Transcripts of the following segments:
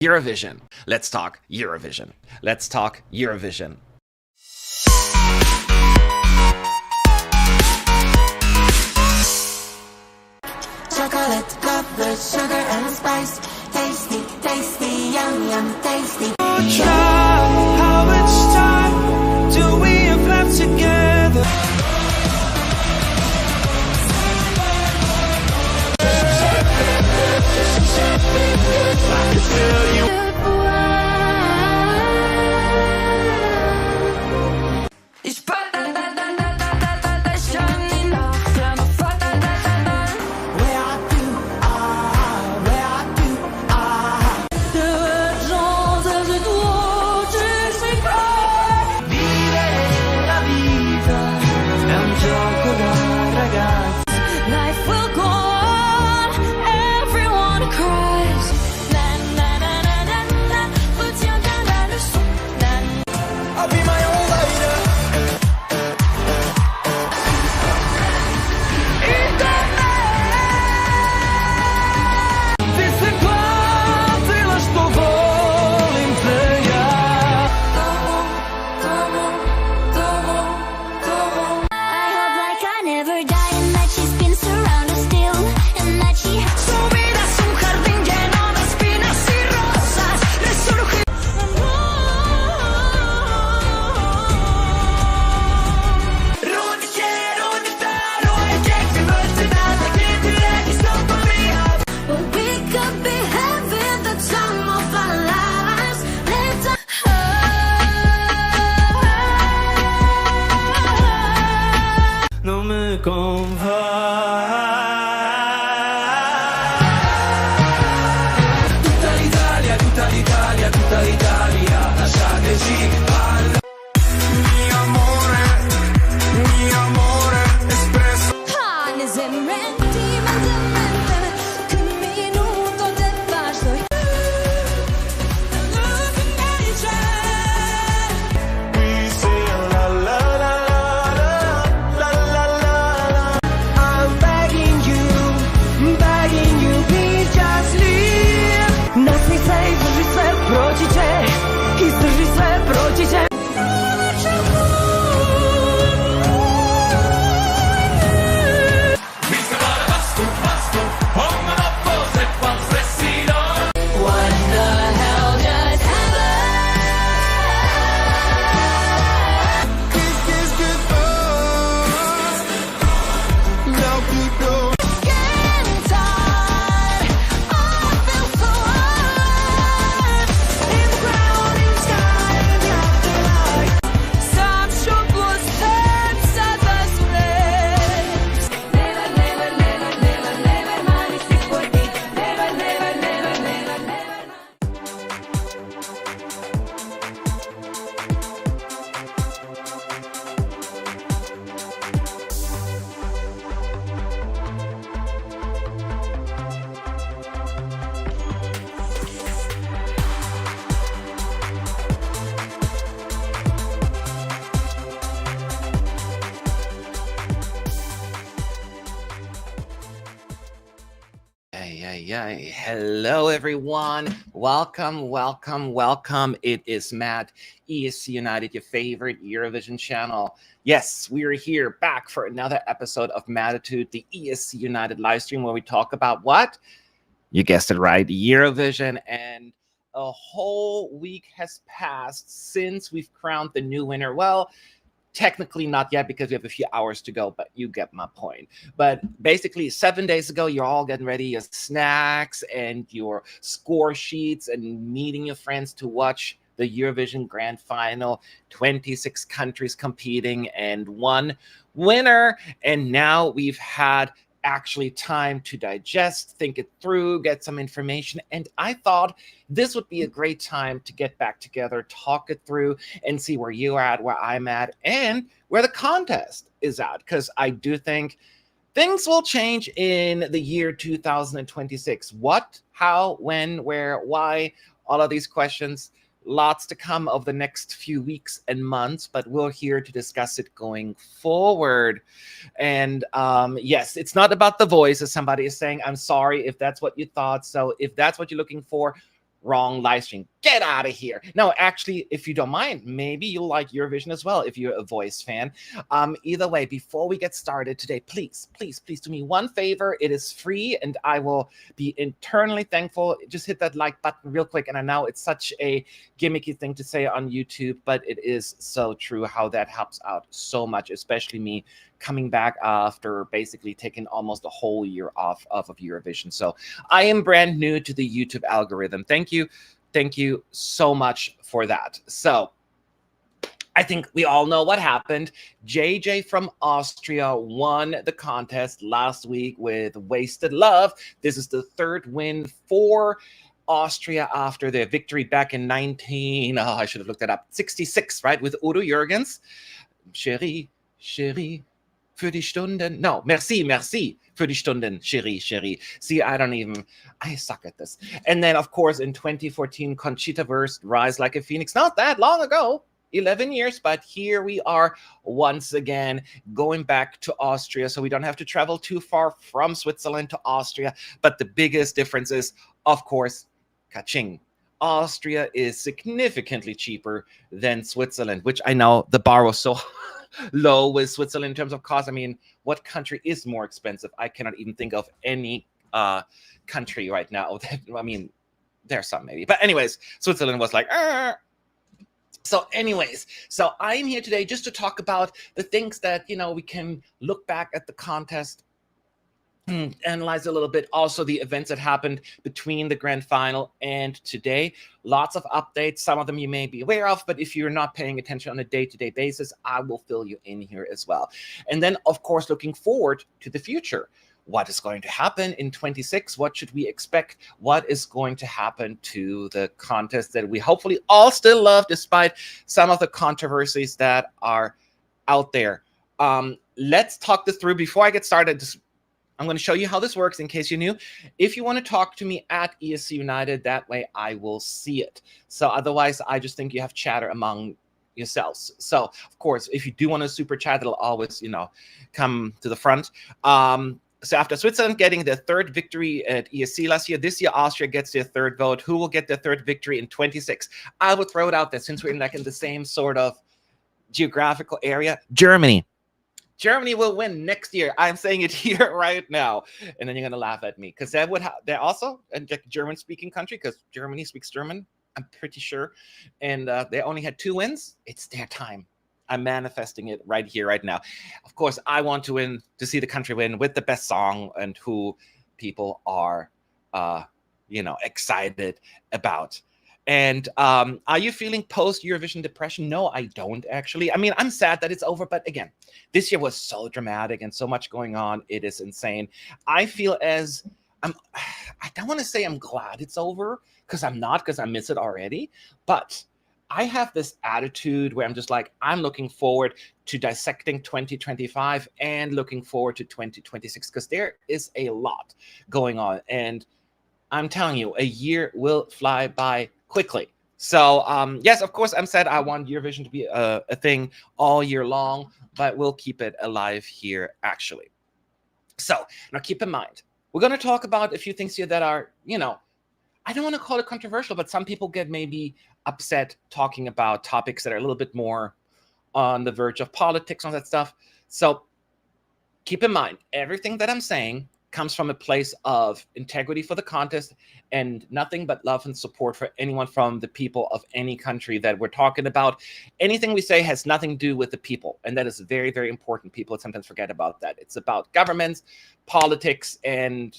Eurovision. Let's talk Eurovision. Let's talk Eurovision. Chocolate covered sugar and spice. Tasty, tasty, yum, yum, tasty. How much time do we have left together? I can tell you. Life will go on, everyone cries. Na na na na na na, retiens la leçon. I'll be my own leader. Ti se platila što volim te ja. I hope like I never die and that she's been surrounded still and that she has Su vida es un jardín lleno de espinas y rosas. Resurgir. Runt där och ett gäng till möten. Alla kan direkt stoppa mig här. Well, we could be having the time of our lives. Let's Non me convainc. Tutta l'Italia, lasciateci parlare. Mi amore, espresso. We say la la la la la la la. I'm begging you, please just leave. Nothing safe, zdrži sve proći će. Izdrži sve proći će. What the hell just happened? This is goodbye. Now people. Getting tired, I feel so high. In the ground, inside the afterlife. Sam šoplos serca zaspleć. Never, never, never, never, never mind if it's for me. Never, never, never, never, never. Hey. Hello, everyone. Welcome. It is Matt, ESC United, your favorite Eurovision channel. Yes, we are here back for another episode of Mattitude, the ESC United live stream where we talk about what? You guessed it right, Eurovision. And a whole week has passed since we've crowned the new winner. Well, technically not yet because we have a few hours to go, but you get my point. But basically 7 days ago, you're all getting ready your snacks and your score sheets and meeting your friends to watch the Eurovision Grand Final. 26 countries competing and one winner. And now we've had actually time to digest, think it through, get some information. And I thought this would be a great time to get back together, talk it through, and see where you're at, where I'm at, and where the contest is at. Because I do think things will change in the year 2026. What, how, when, where, why, all of these questions. Lots to come over the next few weeks and months, but we're here to discuss it going forward. And yes, it's not about the voice, as somebody is saying. I'm sorry if that's what you thought. So if that's what you're looking for, wrong live stream. Get out of here. No, actually, if you don't mind, maybe you'll like Eurovision as well if you're a Voice fan. Either way, before we get started today, please do me one favor. It is free and I will be eternally thankful. Just hit that like button real quick. And I know it's such a gimmicky thing to say on YouTube, but it is so true how that helps out so much, especially me coming back after basically taking almost a whole year off of Eurovision. So I am brand new to the YouTube algorithm. Thank you so much for that. So I think we all know what happened. JJ from Austria won the contest last week with Wasted Love. This is the third win for Austria after their victory back in I should have looked that up, 66, right, with Udo Jürgens. Chérie, für die Stunden. No, merci für die Stunden, chérie. See, I suck at this. And then, of course, in 2014, Conchita Wurst, Rise Like a Phoenix. Not that long ago, 11 years, but here we are once again going back to Austria. So we don't have to travel too far from Switzerland to Austria. But the biggest difference is, of course, kaching. Austria is significantly cheaper than Switzerland, which I know the bar was so low with Switzerland in terms of cost. I mean, what country is more expensive? I cannot even think of any country right now. I mean, there's some maybe. But anyways, Switzerland was like, So anyways, so I'm here today just to talk about the things that, we can look back at the contest, analyze a little bit, also the events that happened between the grand final and today. Lots of updates, some of them you may be aware of, but if you're not paying attention on a day-to-day basis, I will fill you in here as well. And then, of course, looking forward to the future. What is going to happen in 26? What should we expect? What is going to happen to the contest that we hopefully all still love, despite some of the controversies that are out there? Let's talk this through. Before I get started, I'm going to show you how this works in case you're new. If you want to talk to me at ESC United, that way I will see it. So otherwise, I just think you have chatter among yourselves. So, of course, if you do want to super chat, it'll always, come to the front. So after Switzerland getting their third victory at ESC last year, this year Austria gets their third vote. Who will get their third victory in 26? I would throw it out there since we're in the same sort of geographical area. Germany will win next year. I'm saying it here right now. And then you're going to laugh at me because they're also a German-speaking country because Germany speaks German, I'm pretty sure. And they only had 2 wins. It's their time. I'm manifesting it right here, right now. Of course, I want to see the country win with the best song and who people are, excited about. And are you feeling post-Eurovision depression? No, I don't actually. I mean, I'm sad that it's over, but again, this year was so dramatic and so much going on. It is insane. I feel I don't want to say I'm glad it's over because I'm not, because I miss it already. But I have this attitude where I'm just like, I'm looking forward to dissecting 2025 and looking forward to 2026 because there is a lot going on. And I'm telling you, a year will fly by quickly. So, yes, of course, I'm sad I want Eurovision to be a thing all year long, but we'll keep it alive here, actually. So, now keep in mind, we're going to talk about a few things here that are, I don't want to call it controversial, but some people get maybe upset talking about topics that are a little bit more on the verge of politics and all that stuff. So, keep in mind, everything that I'm saying comes from a place of integrity for the contest and nothing but love and support for anyone from the people of any country that we're talking about. Anything we say has nothing to do with the people. And that is very, very important. People sometimes forget about that. It's about governments, politics, and,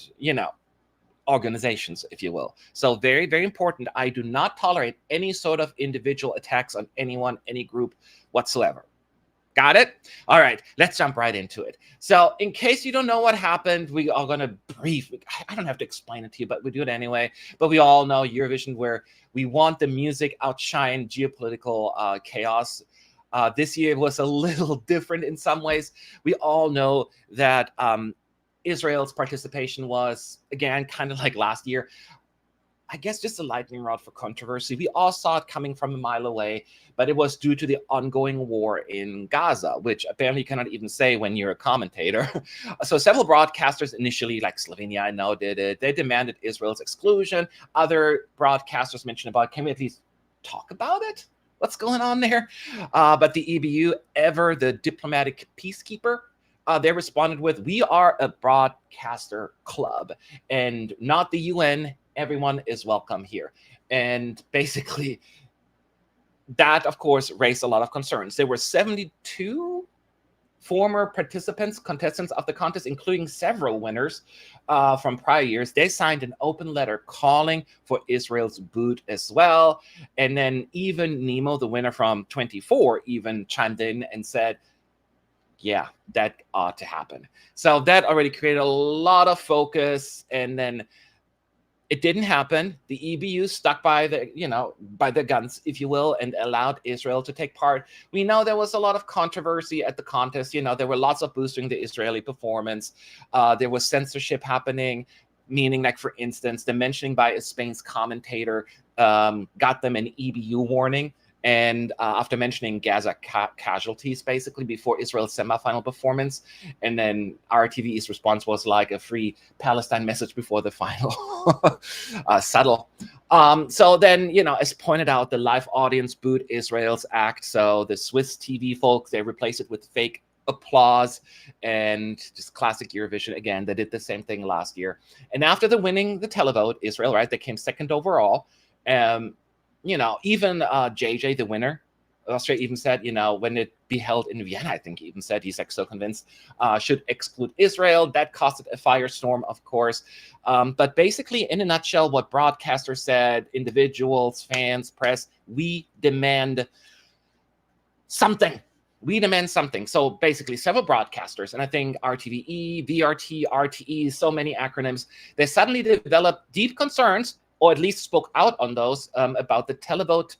organizations, if you will. So very, very important. I do not tolerate any sort of individual attacks on anyone, any group whatsoever. Got it? All right, let's jump right into it. So in case you don't know what happened, we are going to brief. I don't have to explain it to you, but we do it anyway. But we all know Eurovision, where we want the music outshine geopolitical chaos. This year was a little different in some ways. We all know that Israel's participation was, again, kind of like last year. I guess just a lightning rod for controversy. We all saw it coming from a mile away, but it was due to the ongoing war in Gaza, which apparently you cannot even say when you're a commentator. So several broadcasters initially, like Slovenia, I know, did it. They demanded Israel's exclusion. Other broadcasters mentioned about, can we at least talk about it? What's going on there? But the EBU, ever the diplomatic peacekeeper, they responded with, we are a broadcaster club and not the UN. Everyone is welcome here. And basically, that, of course, raised a lot of concerns. There were 72 former contestants of the contest, including several winners from prior years. They signed an open letter calling for Israel's boot as well. And then even Nemo, the winner from 24, even chimed in and said, yeah, that ought to happen. So that already created a lot of focus. And then it didn't happen. The EBU stuck by the guns, if you will, and allowed Israel to take part. We know there was a lot of controversy at the contest. There were lots of boosting the Israeli performance. There was censorship happening, meaning, like, for instance, the mentioning by a Spain's commentator got them an EBU warning. And after mentioning Gaza casualties, basically, before Israel's semifinal performance. And then RTV's response was like a free Palestine message before the final. Subtle. So then, as pointed out, the live audience booed Israel's act. So the Swiss TV folks, they replaced it with fake applause and just classic Eurovision. Again, they did the same thing last year. And after the winning the televote, Israel, right, they came second overall. Even JJ, the winner, Austria, even said, when it be held in Vienna, I think he even said, he's like so convinced, should exclude Israel. That caused a firestorm, of course. But basically, in a nutshell, what broadcasters said, individuals, fans, press, we demand something. We demand something. So basically, several broadcasters, and I think RTVE, VRT, RTE, so many acronyms, they suddenly developed deep concerns, or at least spoke out on those, about the televote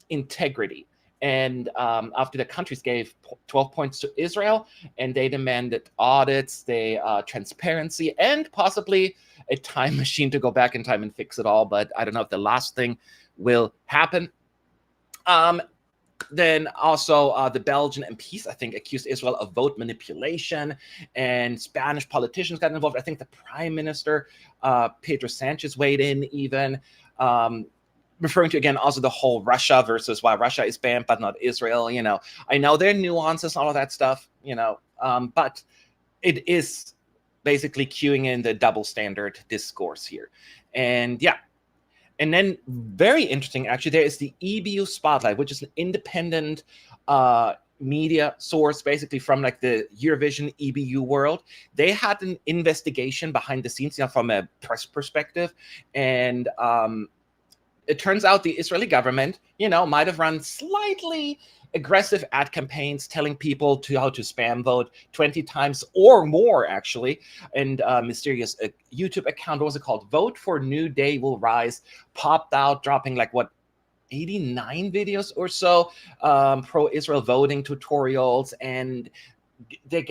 integrity. And after the countries gave 12 points to Israel, and they demanded audits, transparency, and possibly a time machine to go back in time and fix it all. But I don't know if the last thing will happen. Then also the Belgian MPs, I think, accused Israel of vote manipulation, and Spanish politicians got involved. I think the Prime Minister, Pedro Sanchez, weighed in even, referring to, again, also the whole Russia versus why Russia is banned, but not Israel. I know there are nuances and all of that stuff, but it is basically cueing in the double standard discourse here. And yeah. And then, very interesting, actually, there is the EBU Spotlight, which is an independent media source, basically from like the Eurovision EBU world. They had an investigation behind the scenes, from a press perspective, and it turns out the Israeli government, might have run slightly aggressive ad campaigns telling people how to spam vote 20 times or more, actually. And mysterious YouTube account, what was it called? Vote for New Day Will Rise, popped out, dropping 89 videos or so, pro-Israel voting tutorials, and they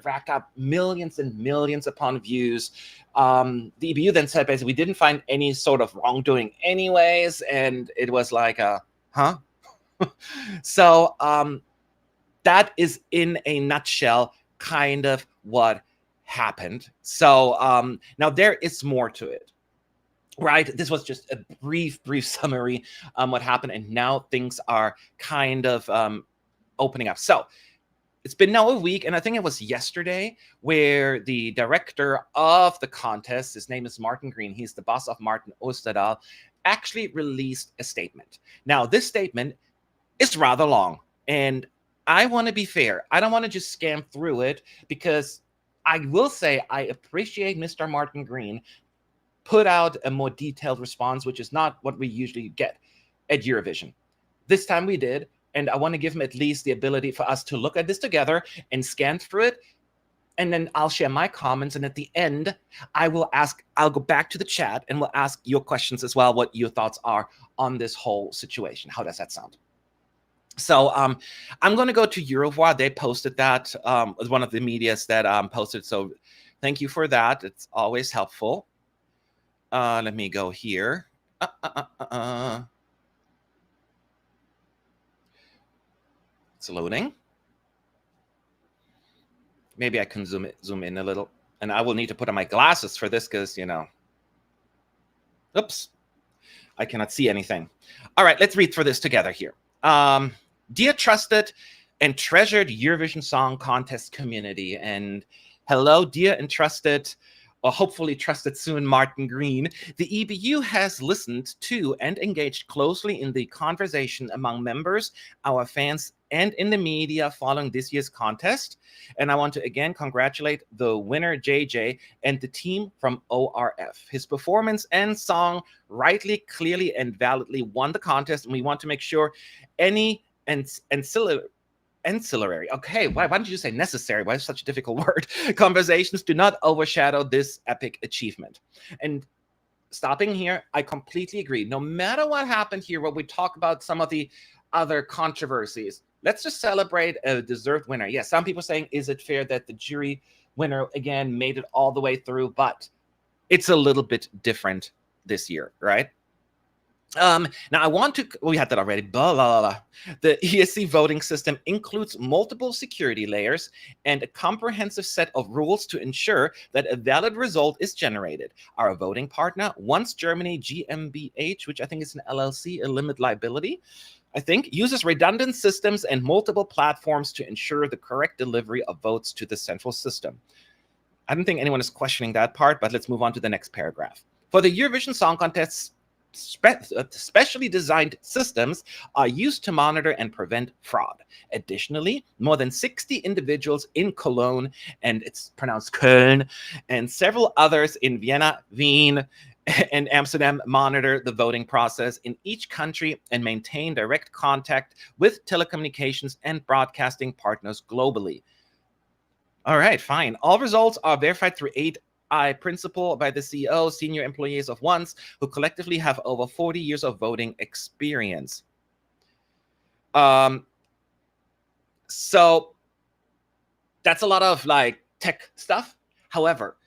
racked up millions and millions upon views. The EBU then said, basically, we didn't find any sort of wrongdoing anyways, and it was like, huh? So that is, in a nutshell, kind of what happened. So now there is more to it, right? This was just a brief summary what happened, and now things are kind of opening up. So it's been now a week, and I think it was yesterday, where the director of the contest, his name is Martin Green, he's the boss of Martin Osterdahl, actually released a statement. Now, this statement is rather long, and I want to be fair. I don't want to just scan through it, because I will say I appreciate Mr. Martin Green put out a more detailed response, which is not what we usually get at Eurovision. This time we did, and I want to give him at least the ability for us to look at this together and scan through it, and then I'll share my comments, and at the end, I'll go back to the chat, and we'll ask your questions as well, what your thoughts are on this whole situation. How does that sound? So I'm going to go to Eurovoix. They posted that, as one of the medias that posted. So thank you for that. It's always helpful. Let me go here. It's loading. Maybe I can zoom in a little. And I will need to put on my glasses for this because, oops, I cannot see anything. All right, let's read through this together here. Dear trusted and treasured Eurovision Song Contest community, and hello, dear and trusted, or hopefully trusted soon, Martin Green. The EBU has listened to and engaged closely in the conversation among members, our fans, and in the media following this year's contest. And I want to again congratulate the winner, JJ, and the team from ORF. His performance and song rightly, clearly, and validly won the contest, and we want to make sure any ancillary, okay, why did you say necessary? Why is such a difficult word? Conversations do not overshadow this epic achievement. And stopping here, I completely agree. No matter what happened here, when we talk about some of the other controversies, let's just celebrate a deserved winner. Yes, some people saying, is it fair that the jury winner, again, made it all the way through? But it's a little bit different this year, right? Now I want to, we had that already, blah, blah, blah. The ESC voting system includes multiple security layers and a comprehensive set of rules to ensure that a valid result is generated. Our voting partner, Once Germany GmbH, which I think is an LLC, a limited liability, I think, uses redundant systems and multiple platforms to ensure the correct delivery of votes to the central system. I don't think anyone is questioning that part, but let's move on to the next paragraph. For the Eurovision Song Contest, specially designed systems are used to monitor and prevent fraud. Additionally, more than 60 individuals in Cologne, and it's pronounced Köln, and several others in Vienna, Wien, and Amsterdam monitor the voting process in each country and maintain direct contact with telecommunications and broadcasting partners globally. All right, fine. All results are verified through 8I principle by the CEO, senior employees of Once, who collectively have over 40 years of voting experience. So that's a lot of like tech stuff. However,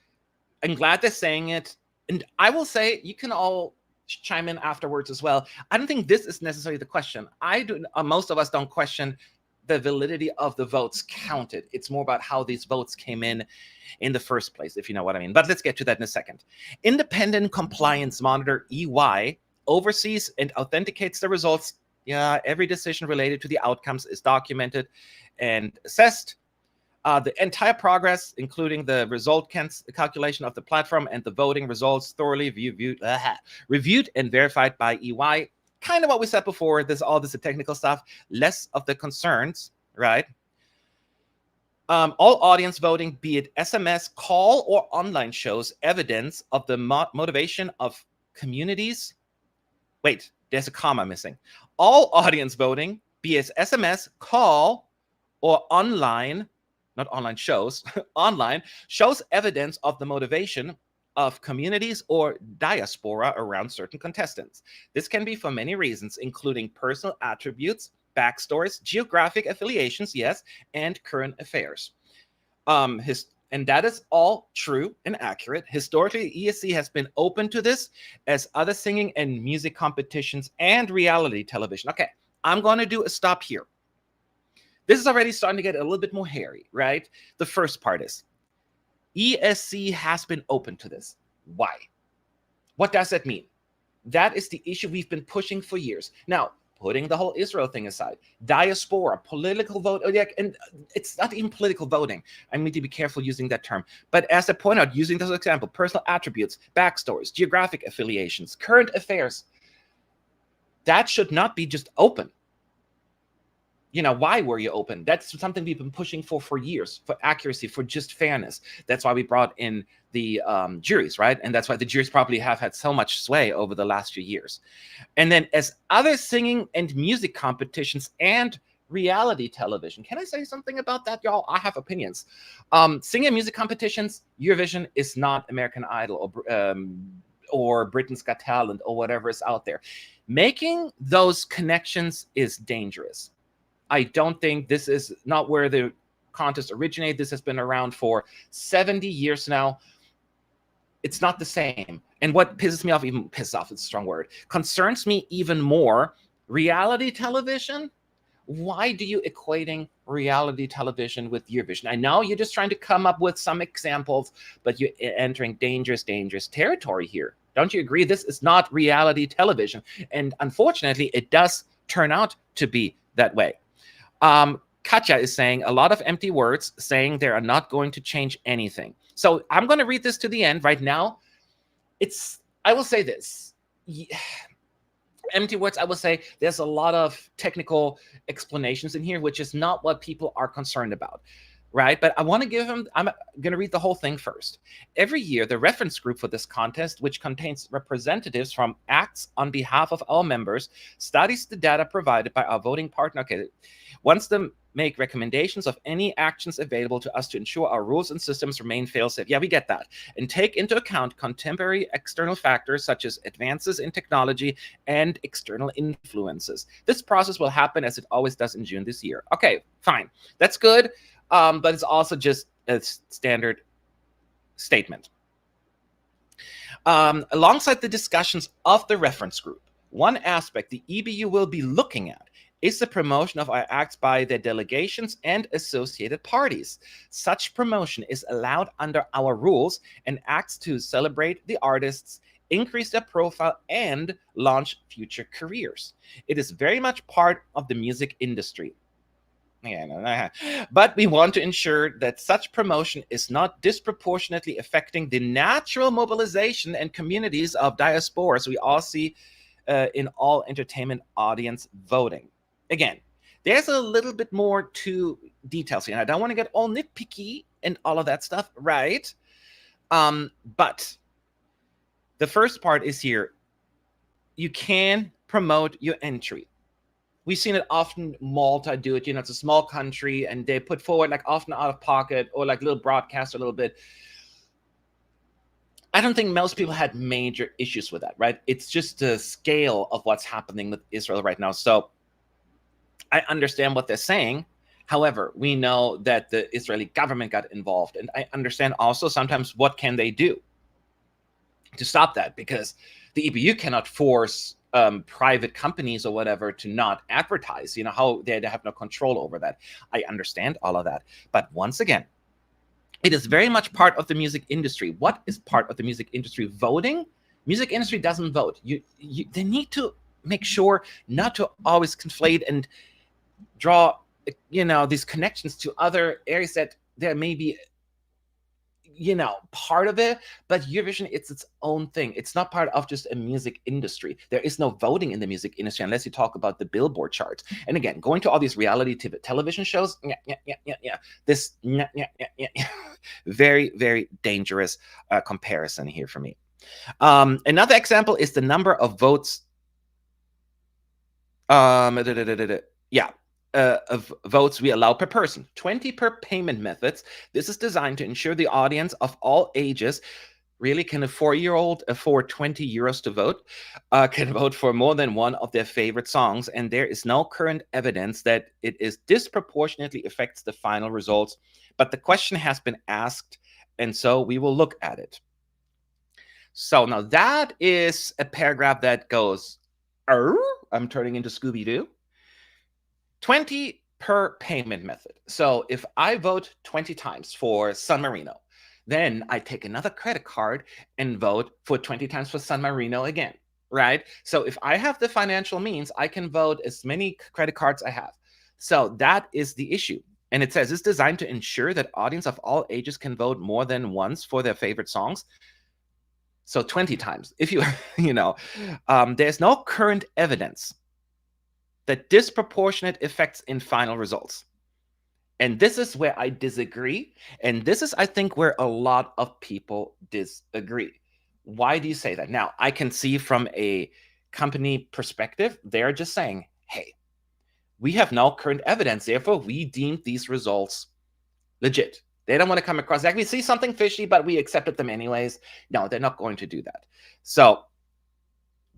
I'm glad they're saying it. And I will say, you can all chime in afterwards as well. I don't think this is necessarily the question. Most of us don't question the validity of the votes counted. It's more about how these votes came in the first place, if you know what I mean. But let's get to that in a second. Independent Compliance Monitor, EY, oversees and authenticates the results. Yeah, every decision related to the outcomes is documented and assessed. The entire progress, including the result calculation of the platform and the voting results, thoroughly reviewed and verified by EY. Kind of what we said before. This all this technical stuff, less of the concerns, right? All audience voting, be it SMS, call, or online, shows evidence of the motivation of communities. Wait, there's a comma missing. All audience voting, be it SMS, call, or online, not online shows, online, shows evidence of the motivation of communities or diaspora around certain contestants. This can be for many reasons, including personal attributes, backstories, geographic affiliations, yes, and current affairs. And that is all true and accurate. Historically, ESC has been open to this, as other singing and music competitions and reality television. Okay, I'm going to do a stop here. This is already starting to get a little bit more hairy, right? The first part is, ESC has been open to this. Why? What does that mean? That is the issue we've been pushing for years. Now, putting the whole Israel thing aside, diaspora, political vote, and it's not even political voting. I need to be careful using that term. But as I point out, using this example, personal attributes, backstories, geographic affiliations, current affairs, that should not be just open. Why were you open? That's something we've been pushing for years, for accuracy, for just fairness. That's why we brought in the juries, right? And that's why the juries probably have had so much sway over the last few years. And then as other singing and music competitions and reality television, can I say something about that, y'all? I have opinions. Singing and music competitions, Eurovision is not American Idol or Britain's Got Talent or whatever is out there. Making those connections is dangerous. I don't think this is not where the contest originated. This has been around for 70 years now. it's not the same. And what pisses me off, even piss off is a strong word, concerns me even more, reality television. Why do you equating reality television with Eurovision? I know you're just trying to come up with some examples, but you're entering dangerous territory here. Don't you agree? This is not reality television. And unfortunately, it does turn out to be that way. Katja is saying a lot of empty words, saying they are not going to change anything. So I'm going to read this to the end right now. I will say this. Empty words, I will say there's a lot of technical explanations in here, which is not what people are concerned about, right? But I want to I'm going to read the whole thing first. Every year, the reference group for this contest, which contains representatives from acts on behalf of our members, studies the data provided by our voting partner. Okay, wants them make recommendations of any actions available to us to ensure our rules and systems remain fail-safe. Yeah, we get that. And take into account contemporary external factors such as advances in technology and external influences. This process will happen as it always does in June this year. Okay, fine. That's good, but it's also just a standard statement. Alongside the discussions of the reference group, one aspect the EBU will be looking at is the promotion of our acts by their delegations and associated parties. Such promotion is allowed under our rules, and acts to celebrate the artists, increase their profile, and launch future careers. It is very much part of the music industry. But we want to ensure that such promotion is not disproportionately affecting the natural mobilization and communities of diasporas we all see in all entertainment audience voting. Again, there's a little bit more to details here. And I don't want to get all nitpicky and all of that stuff, right? But the first part is here. You can promote your entry. We've seen it often, Malta do it. It's a small country, and they put forward like often out of pocket or like little broadcast a little bit. I don't think most people had major issues with that, right? It's just the scale of what's happening with Israel right now. So I understand what they're saying. However, we know that the Israeli government got involved. And I understand also sometimes what can they do to stop that? Because the EBU cannot force private companies or whatever to not advertise. How they have no control over that. I understand all of that. But once again, it is very much part of the music industry. What is part of the music industry? Voting? Music industry doesn't vote. They need to make sure not to always conflate and draw these connections to other areas that there may be part of it, but Eurovision, it's its own thing. It's not part of just a music industry. There is no voting in the music industry unless you talk about the Billboard charts. And again, going to all these reality television shows, this very, very dangerous comparison here for me. Another example is the number of votes. Of votes we allow per person, 20 per payment methods. This is designed to ensure the audience of all ages, really, can a 4-year-old afford 20 euros to vote, can vote for more than one of their favorite songs, and there is no current evidence that it is disproportionately affects the final results. But the question has been asked, and so we will look at it. So now that is a paragraph that goes, I'm turning into Scooby-Doo. 20 per payment method. So if I vote 20 times for San Marino, then I take another credit card and vote for 20 times for San Marino again, right? So if I have the financial means, I can vote as many credit cards I have. So that is the issue. And it says it's designed to ensure that audience of all ages can vote more than once for their favorite songs. So 20 times. If there's no current evidence that disproportionate effects in final results. And this is where I disagree. And this is, I think, where a lot of people disagree. Why do you say that? Now, I can see from a company perspective, they're just saying, hey, we have no current evidence. Therefore, we deemed these results legit. They don't want to come across like we see something fishy, but we accepted them anyways. No, they're not going to do that. So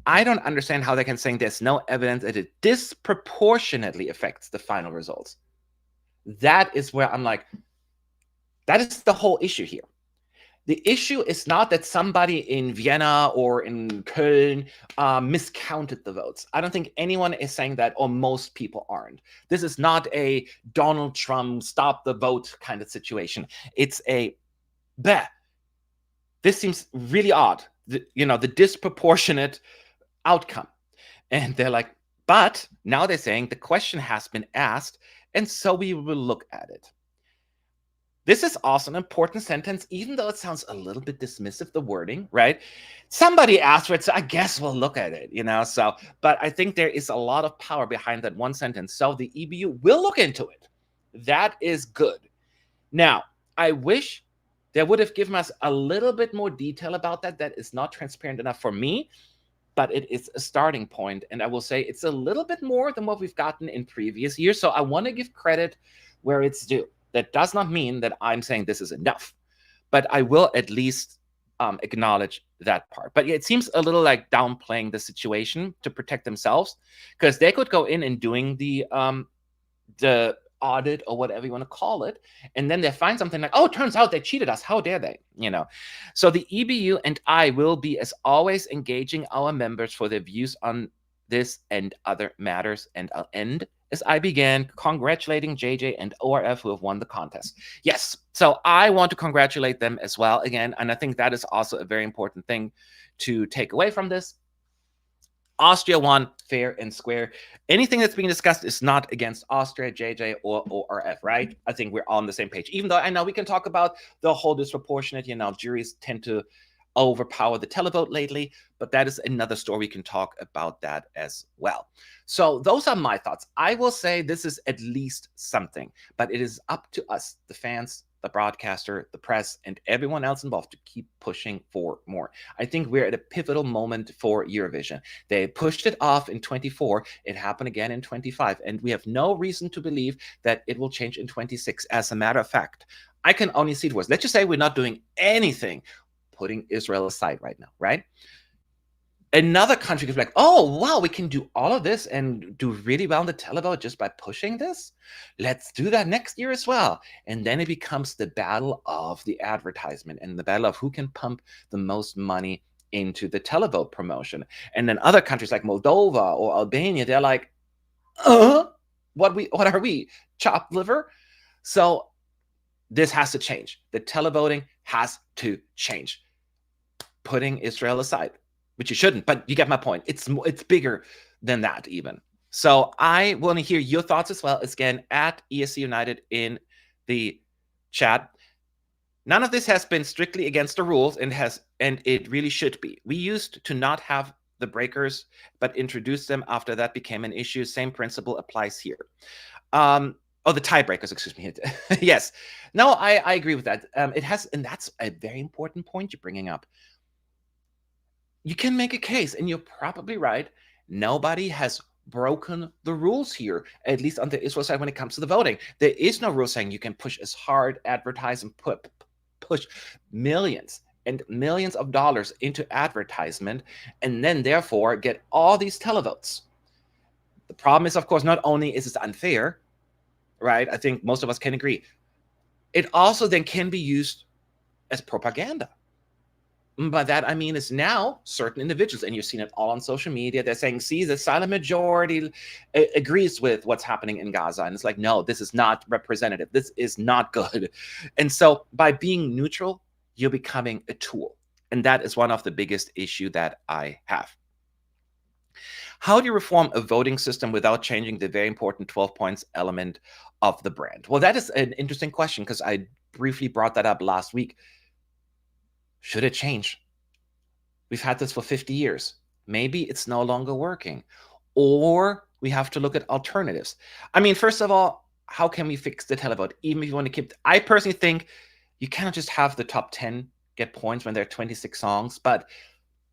I don't understand how they can say there's no evidence that it disproportionately affects the final results. That is where I'm like, that is the whole issue here. The issue is not that somebody in Vienna or in Köln miscounted the votes. I don't think anyone is saying that, or most people aren't. This is not a Donald Trump stop the vote kind of situation. It's a, bleh, this seems really odd. The disproportionate outcome. And they're like, but now they're saying the question has been asked, and so we will look at it. This is also an important sentence, even though it sounds a little bit dismissive, the wording, right? Somebody asked for it, so I guess we'll look at it, So, but I think there is a lot of power behind that one sentence. So the EBU will look into it. That is good. Now, I wish they would have given us a little bit more detail about that. That is not transparent enough for me, but it is a starting point. And I will say it's a little bit more than what we've gotten in previous years. So I want to give credit where it's due. That does not mean that I'm saying this is enough, but I will at least acknowledge that part. But it seems a little like downplaying the situation to protect themselves, because they could go in and doing the audit or whatever you want to call it, and then they find something like, oh, it turns out they cheated us. How dare they? So the EBU and I will be, as always, engaging our members for their views on this and other matters. And I'll end as I began, congratulating JJ and ORF who have won the contest. Yes, so I want to congratulate them as well again, and I think that is also a very important thing to take away from this. Austria won fair and square. Anything that's being discussed is not against Austria, JJ, or ORF, right? I think we're all on the same page. Even though I know we can talk about the whole disproportionate, juries tend to overpower the televote lately, but that is another story. We can talk about that as well. So those are my thoughts. I will say this is at least something, but it is up to us, the fans, the broadcaster, the press, and everyone else involved to keep pushing for more. I think we're at a pivotal moment for Eurovision. They pushed it off in 24. It happened again in 25. And we have no reason to believe that it will change in 26. As a matter of fact, I can only see it worse. Let's just say we're not doing anything, putting Israel aside right now, right? Another country could be like, oh, wow, we can do all of this and do really well in the televote just by pushing this. Let's do that next year as well. And then it becomes the battle of the advertisement and the battle of who can pump the most money into the televote promotion. And then other countries like Moldova or Albania, they're like, what are we, chopped liver? So this has to change. The televoting has to change. Putting Israel aside, which you shouldn't, but you get my point. It's bigger than that even. So I want to hear your thoughts as well. Again, at ESC United in the chat. None of this has been strictly against the rules, and it really should be. We used to not have the breakers, but introduced them after that became an issue. Same principle applies here. The tiebreakers, excuse me. Yes. No, I agree with that. It has, and that's a very important point you're bringing up. You can make a case, and you're probably right. Nobody has broken the rules here, at least on the Israel side when it comes to the voting. There is no rule saying you can push as hard, advertise, and push millions and millions of dollars into advertisement, and then therefore get all these televotes. The problem is, of course, not only is it unfair, right? I think most of us can agree. It also then can be used as propaganda. By that, I mean, it's now certain individuals, and you've seen it all on social media. They're saying, see, the silent majority agrees with what's happening in Gaza. And it's like, no, this is not representative. This is not good. And so by being neutral, you're becoming a tool. And that is one of the biggest issue that I have. How do you reform a voting system without changing the very important 12 points element of the brand? Well, that is an interesting question, because I briefly brought that up last week. Should it change? We've had this for 50 years. Maybe it's no longer working. Or we have to look at alternatives. I mean, first of all, how can we fix the televote? Even if you want to keep, I personally think you cannot just have the top 10 get points when there are 26 songs. But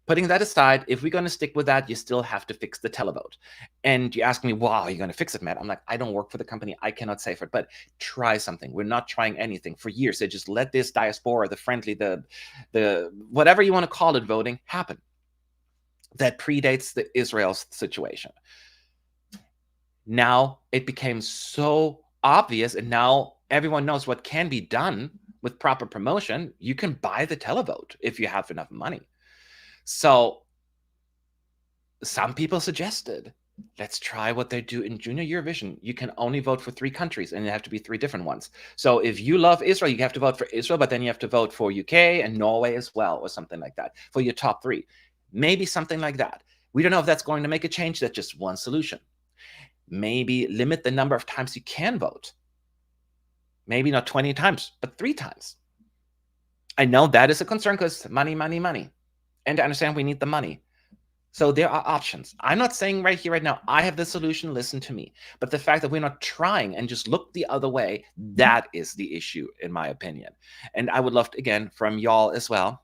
putting that aside, if we're going to stick with that, you still have to fix the televote. And you ask me, wow, you're going to fix it, Matt? I'm like, I don't work for the company. I cannot say for it, but try something. We're not trying anything. For years, they just let this diaspora, the friendly, the whatever you want to call it, voting happen. That predates the Israel situation. Now it became so obvious, and now everyone knows what can be done with proper promotion, you can buy the televote if you have enough money. So some people suggested, let's try what they do in Junior Eurovision. You can only vote for 3 countries, and it have to be 3 different ones. So if you love Israel, you have to vote for Israel, but then you have to vote for UK and Norway as well, or something like that, for your top 3. Maybe something like that. We don't know if that's going to make a change. That's just one solution. Maybe limit the number of times you can vote. Maybe not 20 times, but 3 times. I know that is a concern because money, money, money. And I understand we need the money. So there are options. I'm not saying right here, right now, I have the solution, listen to me. But the fact that we're not trying and just look the other way, that is the issue, in my opinion. And I would love to, again, from y'all as well.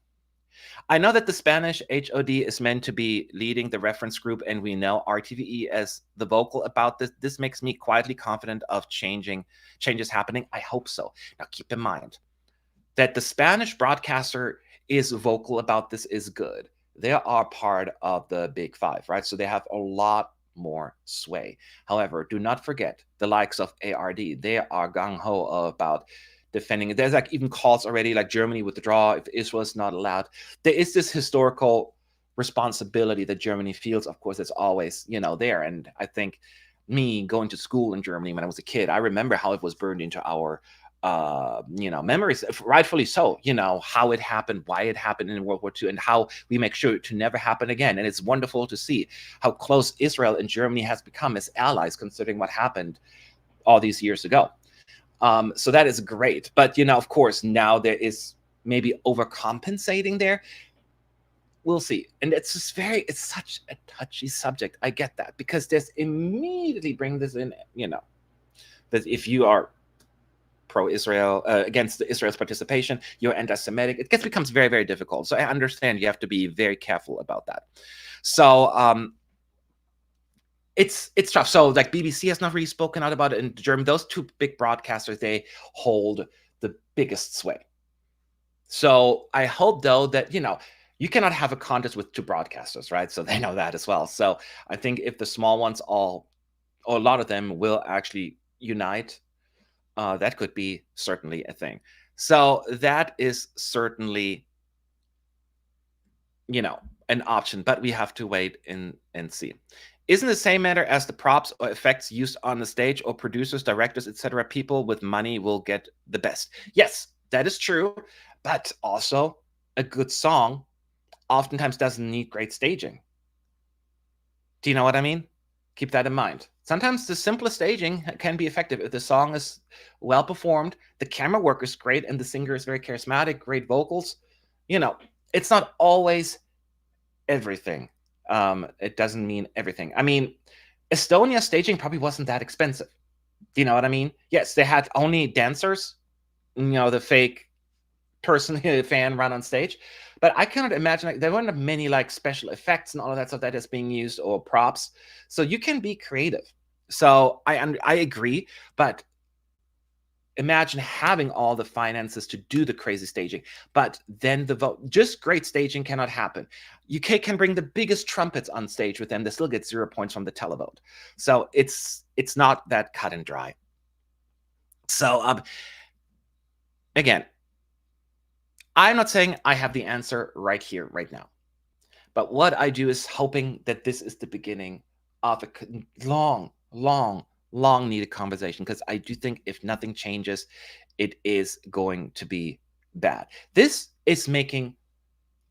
I know that the Spanish HOD is meant to be leading the reference group, and we know RTVE as the vocal about this. This makes me quietly confident of changes happening. I hope so. Now, keep in mind that the Spanish broadcaster is vocal about this is good. They are part of the Big Five, right? So they have a lot more sway. However, do not forget the likes of ARD. They are gung-ho about defending it. There's like even calls already, like Germany withdraw if Israel is not allowed. There is this historical responsibility that Germany feels. Of course, it's always, there. And I think me going to school in Germany when I was a kid, I remember how it was burned into our memories, rightfully so, how it happened, why it happened in World War II, and how we make sure it to never happen again. And it's wonderful to see how close Israel and Germany has become as allies, considering what happened all these years ago. So that is great. But, of course, now there is maybe overcompensating there. We'll see. And it's just it's such a touchy subject. I get that, because there's immediately bring this in, that if you are pro-Israel, against Israel's participation, you're anti-Semitic. It becomes very, very difficult. So I understand you have to be very careful about that. So it's tough. So like BBC has not really spoken out about it in Germany. Those 2 big broadcasters, they hold the biggest sway. So I hope, though, that, you cannot have a contest with 2 broadcasters, right? So they know that as well. So I think if the small ones or a lot of them will actually unite, that could be certainly a thing. So that is certainly, an option, but we have to wait and see. Isn't the same matter as the props or effects used on the stage, or producers, directors, etc.? People with money will get the best. Yes, that is true, but also a good song oftentimes doesn't need great staging. Do you know what I mean? Keep that in mind. Sometimes the simplest staging can be effective if the song is well performed, the camera work is great, and the singer is very charismatic, great vocals. It's not always everything. It doesn't mean everything. I mean, Estonia's staging probably wasn't that expensive. Do you know what I mean? Yes, they had only dancers, the fake person, fan run on stage. But I cannot imagine, there weren't many special effects and all of that stuff that is being used, or props. So you can be creative. So I agree, but imagine having all the finances to do the crazy staging, but then just great staging cannot happen. UK can bring the biggest trumpets on stage with them. They still get 0 points from the televote. So it's not that cut and dry. So again, I'm not saying I have the answer right here, right now. But what I do is hoping that this is the beginning of a long, long, long needed conversation, because I do think if nothing changes, it is going to be bad. This is making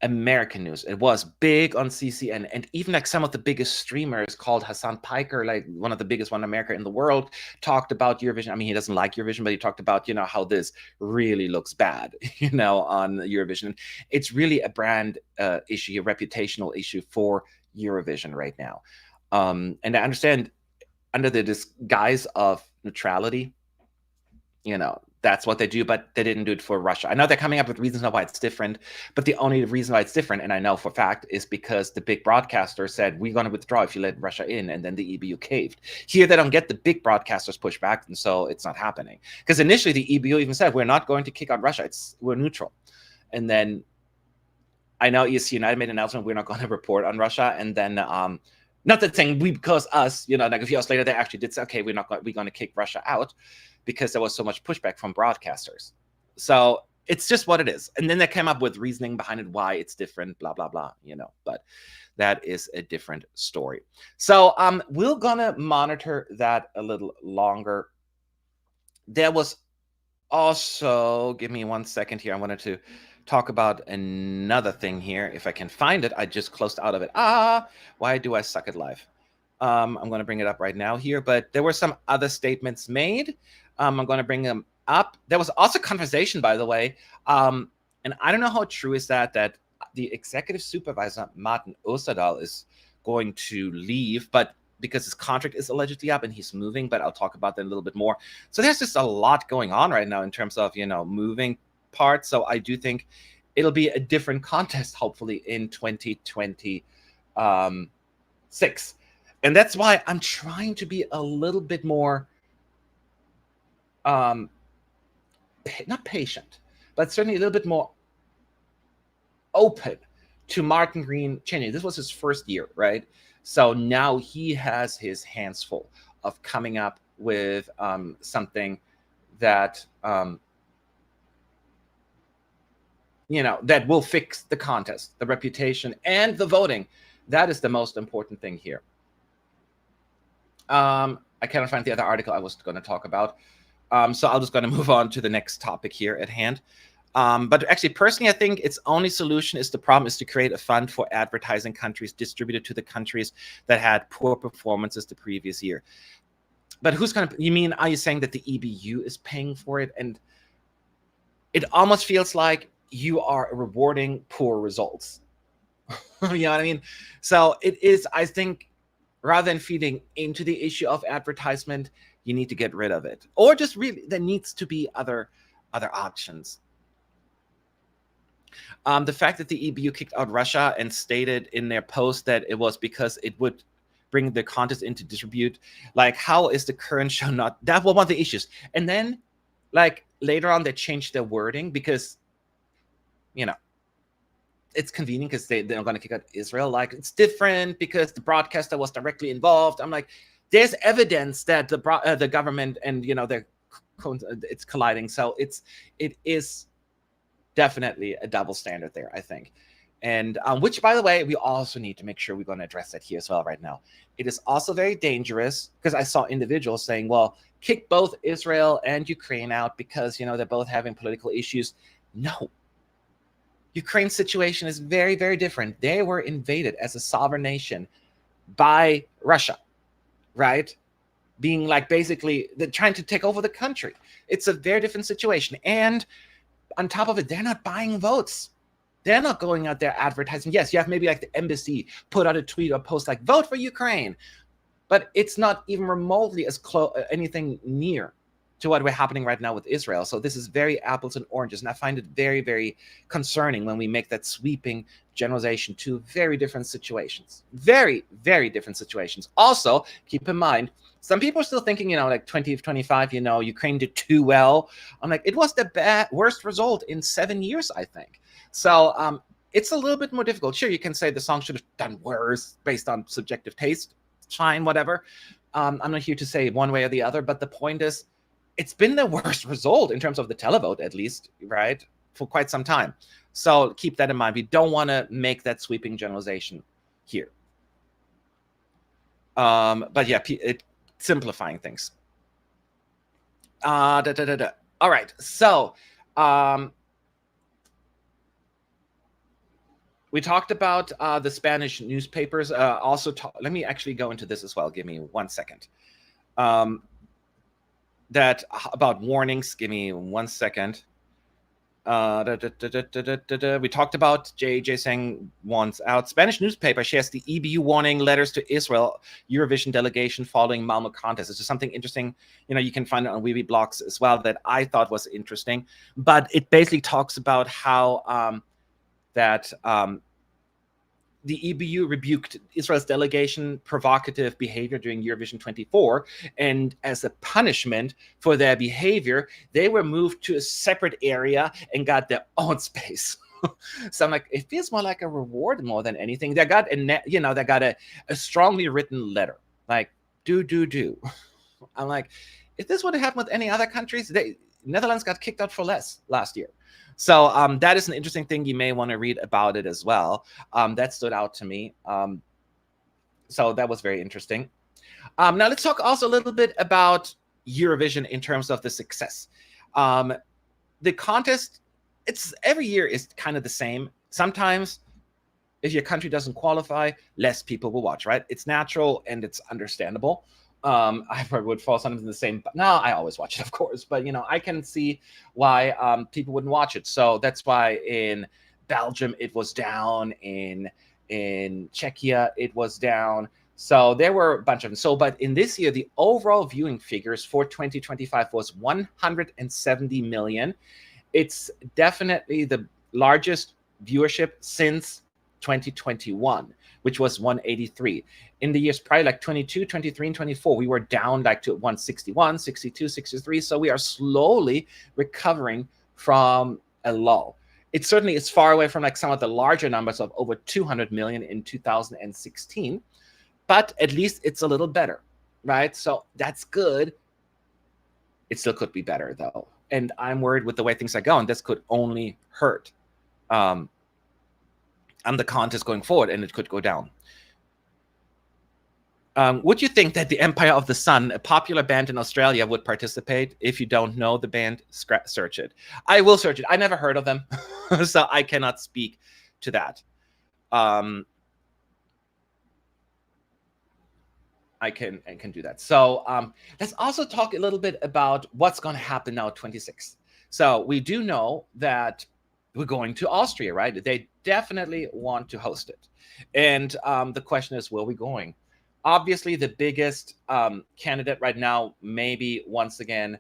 American news. It was big on CCN, and even some of the biggest streamers, called Hassan Piker, one of the biggest one in America in the world, talked about Eurovision. I mean, he doesn't like Eurovision, but he talked about, how this really looks bad, on Eurovision. It's really a brand issue, a reputational issue for Eurovision right now. And I understand, under the disguise of neutrality, that's what they do, but they didn't do it for Russia. I know they're coming up with reasons why it's different, but the only reason why it's different, and I know for a fact, is because the big broadcaster said, we're going to withdraw if you let Russia in, and then the EBU caved. Here, they don't get the big broadcasters push back, and so it's not happening. Because initially, the EBU even said, we're not going to kick out Russia. We're neutral. And then, I know ESC United made an announcement, we're not going to report on Russia, and then, not that saying because us, a few years later, they actually did say, okay, we're going to kick Russia out, because there was so much pushback from broadcasters. So it's just what it is. And then they came up with reasoning behind it, why it's different, blah, blah, blah, but that is a different story. So we're gonna monitor that a little longer. There was also, give me 1 second here. I wanted to talk about another thing here. If I can find it, I just closed out of it. Why do I suck at life? I'm going to bring it up right now here, but there were some other statements made. I'm going to bring them up. There was also conversation, by the way, and I don't know how true is that the executive supervisor, Martin Osterdahl, is going to leave, but because his contract is allegedly up and he's moving, but I'll talk about that a little bit more. So there's just a lot going on right now in terms of, moving parts. So I do think it'll be a different contest, hopefully, in 2026. And that's why I'm trying to be a little bit more, not patient, but certainly a little bit more open to Martin Green changing. This was his first year, right? So now he has his hands full of coming up with something that, that will fix the contest, the reputation, and the voting. That is the most important thing here. I cannot find the other article I was going to talk about. So I'm just going to move on to the next topic here at hand. But actually, personally, I think its only solution is to create a fund for advertising countries distributed to the countries that had poor performances the previous year. But are you saying that the EBU is paying for it? And it almost feels like you are rewarding poor results. You know what I mean? So it is, I think, rather than feeding into the issue of advertisement, you need to get rid of it. Or just really, there needs to be other options. The fact that the EBU kicked out Russia and stated in their post that it was because it would bring the contest into disrepute, how is the current show not? That was one of the issues. And then, later on, they changed their wording because, it's convenient because they're going to kick out Israel. It's different because the broadcaster was directly involved. I'm like, there's evidence that the government and, it's colliding. So it is definitely a double standard there, I think. And which, by the way, we also need to make sure we're going to address that here as well right now. It is also very dangerous because I saw individuals saying, well, kick both Israel and Ukraine out because, they're both having political issues. No. Ukraine's situation is very, very different. They were invaded as a sovereign nation by Russia, right? Being basically, they're trying to take over the country. It's a very different situation. And on top of it, they're not buying votes. They're not going out there advertising. Yes, you have maybe the embassy put out a tweet or post vote for Ukraine. But it's not even remotely as close, anything near to what we're happening right now with Israel. So this is very apples and oranges. And I find it very, very concerning when we make that sweeping generalization to very different situations. Very, very different situations. Also, keep in mind, some people are still thinking, 2025, Ukraine did too well. I'm it was the worst result in 7 years, I think. So it's a little bit more difficult. Sure, you can say the song should have done worse based on subjective taste. Fine, whatever. I'm not here to say one way or the other, but the point is, it's been the worst result in terms of the televote, at least, right, for quite some time. So keep that in mind. We don't want to make that sweeping generalization here. But yeah, simplifying things. All right. So we talked about the Spanish newspapers. Let me actually go into this as well. Give me 1 second. That about warnings. Give me 1 second. We talked about JJ saying wants out. Spanish newspaper shares the EBU warning letters to Israel Eurovision delegation following Malmo contest. It's just something interesting. You can find it on Weeby blogs as well that I thought was interesting. But it basically talks about how the EBU rebuked Israel's delegation provocative behavior during Eurovision 24, and as a punishment for their behavior, they were moved to a separate area and got their own space. So I'm it feels more like a reward more than anything. They got a strongly written letter, do. I'm if this would have happened with any other countries, Netherlands got kicked out for less last year. So that is an interesting thing. You may want to read about it as well. That stood out to me. So that was very interesting. Now let's talk also a little bit about Eurovision in terms of the success. The contest, it's every year is kind of the same. Sometimes if your country doesn't qualify, less people will watch, right? It's natural and it's understandable. I probably would fall sometimes in the same, but no, I always watch it, of course. But I can see why people wouldn't watch it. So that's why in Belgium it was down, in Czechia it was down. So there were a bunch of them. So, but in this year, the overall viewing figures for 2025 was 170 million. It's definitely the largest viewership since 2021, which was 183. In the years prior, like 22, 23, and 24, we were down like to 161, 62, 63. So we are slowly recovering from a lull. It certainly is far away from like some of the larger numbers of over 200 million in 2016, but at least it's a little better, right? So that's good. It still could be better though. And I'm worried with the way things are going, this could only hurt on the contest going forward, and it could go down. Would you think that the Empire of the Sun, a popular band in Australia, would participate? If you don't know the band, search it. I will search it. I never heard of them, so I cannot speak to that. I can do that. So let's also talk a little bit about what's going to happen now 26th. So we do know that we're going to Austria, right? They definitely want to host it. And the question is, where are we going? Obviously, the biggest candidate right now, maybe once again,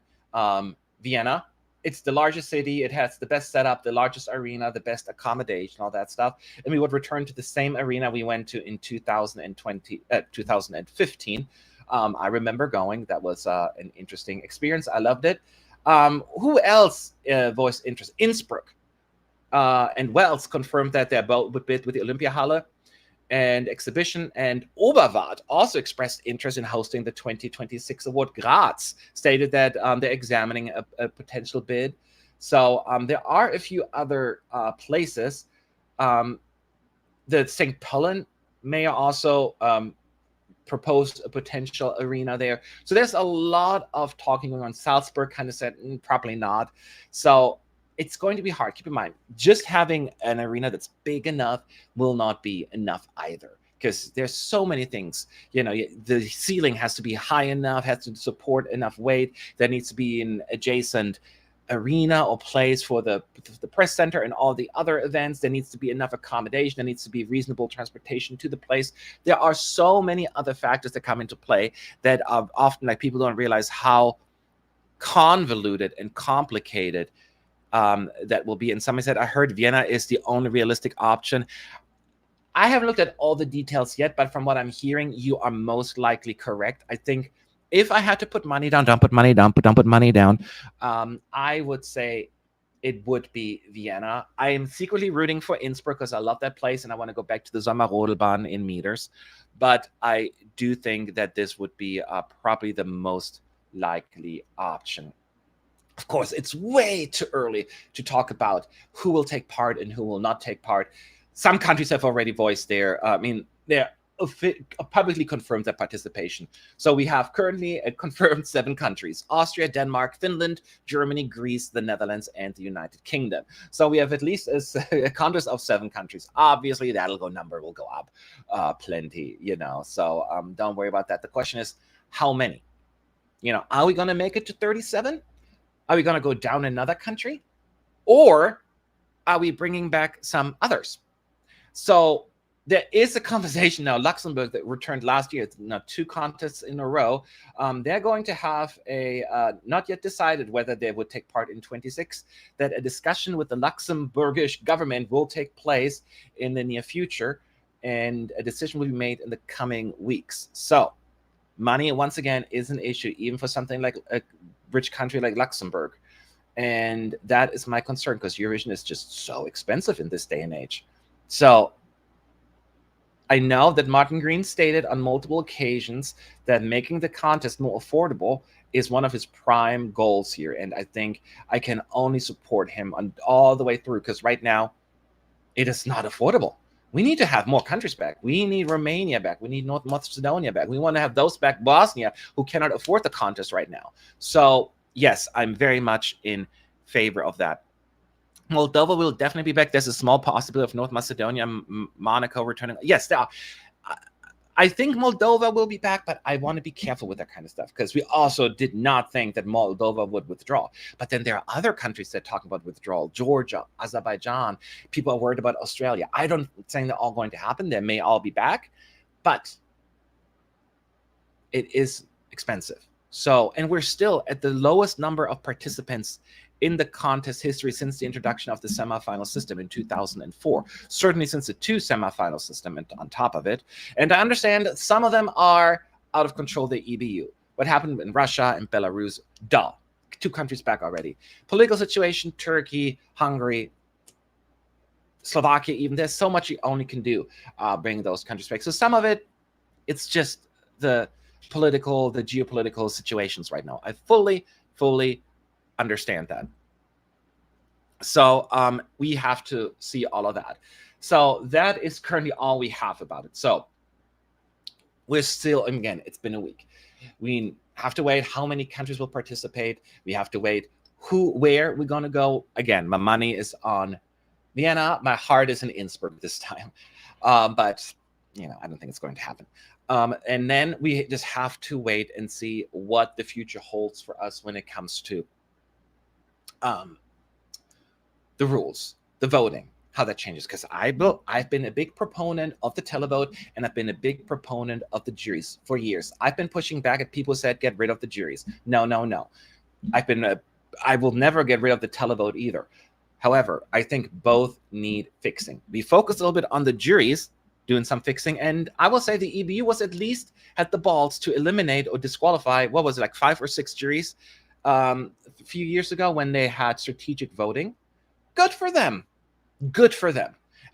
Vienna. It's the largest city. It has the best setup, the largest arena, the best accommodation, all that stuff. And we would return to the same arena we went to in 2015. I remember going. That was an interesting experience. I loved it. Who else voiced interest? Innsbruck and Wales confirmed that they're both would bid with the Olympiahalle and exhibition, and Oberwart also expressed interest in hosting the 2026 award. Graz stated that they're examining a potential bid. So there are a few other places. The St. Pölten mayor also proposed a potential arena there. So there's a lot of talking going on. Salzburg kind of said probably not. So it's going to be hard. Keep in mind, just having an arena that's big enough will not be enough either, because there's so many things. The ceiling has to be high enough, has to support enough weight. There needs to be an adjacent arena or place for the press center and all the other events. There needs to be enough accommodation. There needs to be reasonable transportation to the place. There are so many other factors that come into play that often like people don't realize how convoluted and complicated that will be. And somebody said, I heard Vienna is the only realistic option. I haven't looked at all the details yet, but from what I'm hearing, you are most likely correct. I think if I had to put money down, don't put money down, don't put money down, I would say it would be Vienna. I am secretly rooting for Innsbruck because I love that place and I want to go back to the Sommerrodelbahn in meters. But I do think that this would be probably the most likely option. Of course, it's way too early to talk about who will take part and who will not take part. Some countries have already voiced they're publicly confirmed their participation. So we have currently confirmed 7 countries: Austria, Denmark, Finland, Germany, Greece, the Netherlands, and the United Kingdom. So we have at least a contest of 7 countries. Obviously, number will go up plenty, So don't worry about that. The question is, how many? Are we going to make it to 37? Are we going to go down another country? Or are we bringing back some others? So there is a conversation now. Luxembourg, that returned last year, it's now 2 contests in a row. They're going to have not yet decided whether they would take part in 26, that a discussion with the Luxembourgish government will take place in the near future, and a decision will be made in the coming weeks. So money, once again, is an issue, even for something like a rich country like Luxembourg. And that is my concern, because Eurovision is just so expensive in this day and age. So I know that Martin Green stated on multiple occasions that making the contest more affordable is one of his prime goals here. And I think I can only support him on all the way through, because right now it is not affordable. We need to have more countries back. We need Romania back. We need North Macedonia back. We want to have those back, Bosnia, who cannot afford the contest right now. So yes, I'm very much in favor of that. Moldova will definitely be back. There's a small possibility of North Macedonia, Monaco returning. Yes, there are. I think Moldova will be back, but I want to be careful with that kind of stuff, because we also did not think that Moldova would withdraw. But then there are other countries that talk about withdrawal: Georgia, Azerbaijan. People are worried about Australia. I don't think they're all going to happen. They may all be back, but it is expensive. So, and we're still at the lowest number of participants in the contest history since the introduction of the semifinal system in 2004. Certainly since the two semifinal system and on top of it. And I understand that some of them are out of control, the EBU. What happened in Russia and Belarus, dull. 2 countries back already. Political situation, Turkey, Hungary, Slovakia even. There's so much you only can do bring those countries back. So some of it, it's just the political, the geopolitical situations right now. I fully understand that. So we have to see all of that. So that is currently all we have about it. So we're still, again, it's been a week. We have to wait how many countries will participate. We have to wait where we're going to go. Again, my money is on Vienna. My heart is in Innsbruck this time. But, you know, I don't think it's going to happen. And then we just have to wait and see what the future holds for us when it comes to the rules, the voting, how that changes. Because I've been a big proponent of the televote, and I've been a big proponent of the juries for years. I've been pushing back at people who said get rid of the juries. No. I will never get rid of the televote either. However, I think both need fixing. We focus a little bit on the juries doing some fixing, and I will say the EBU was at least had the balls to eliminate or disqualify, what was it, like 5 or 6 juries a few years ago when they had strategic voting. Good for them.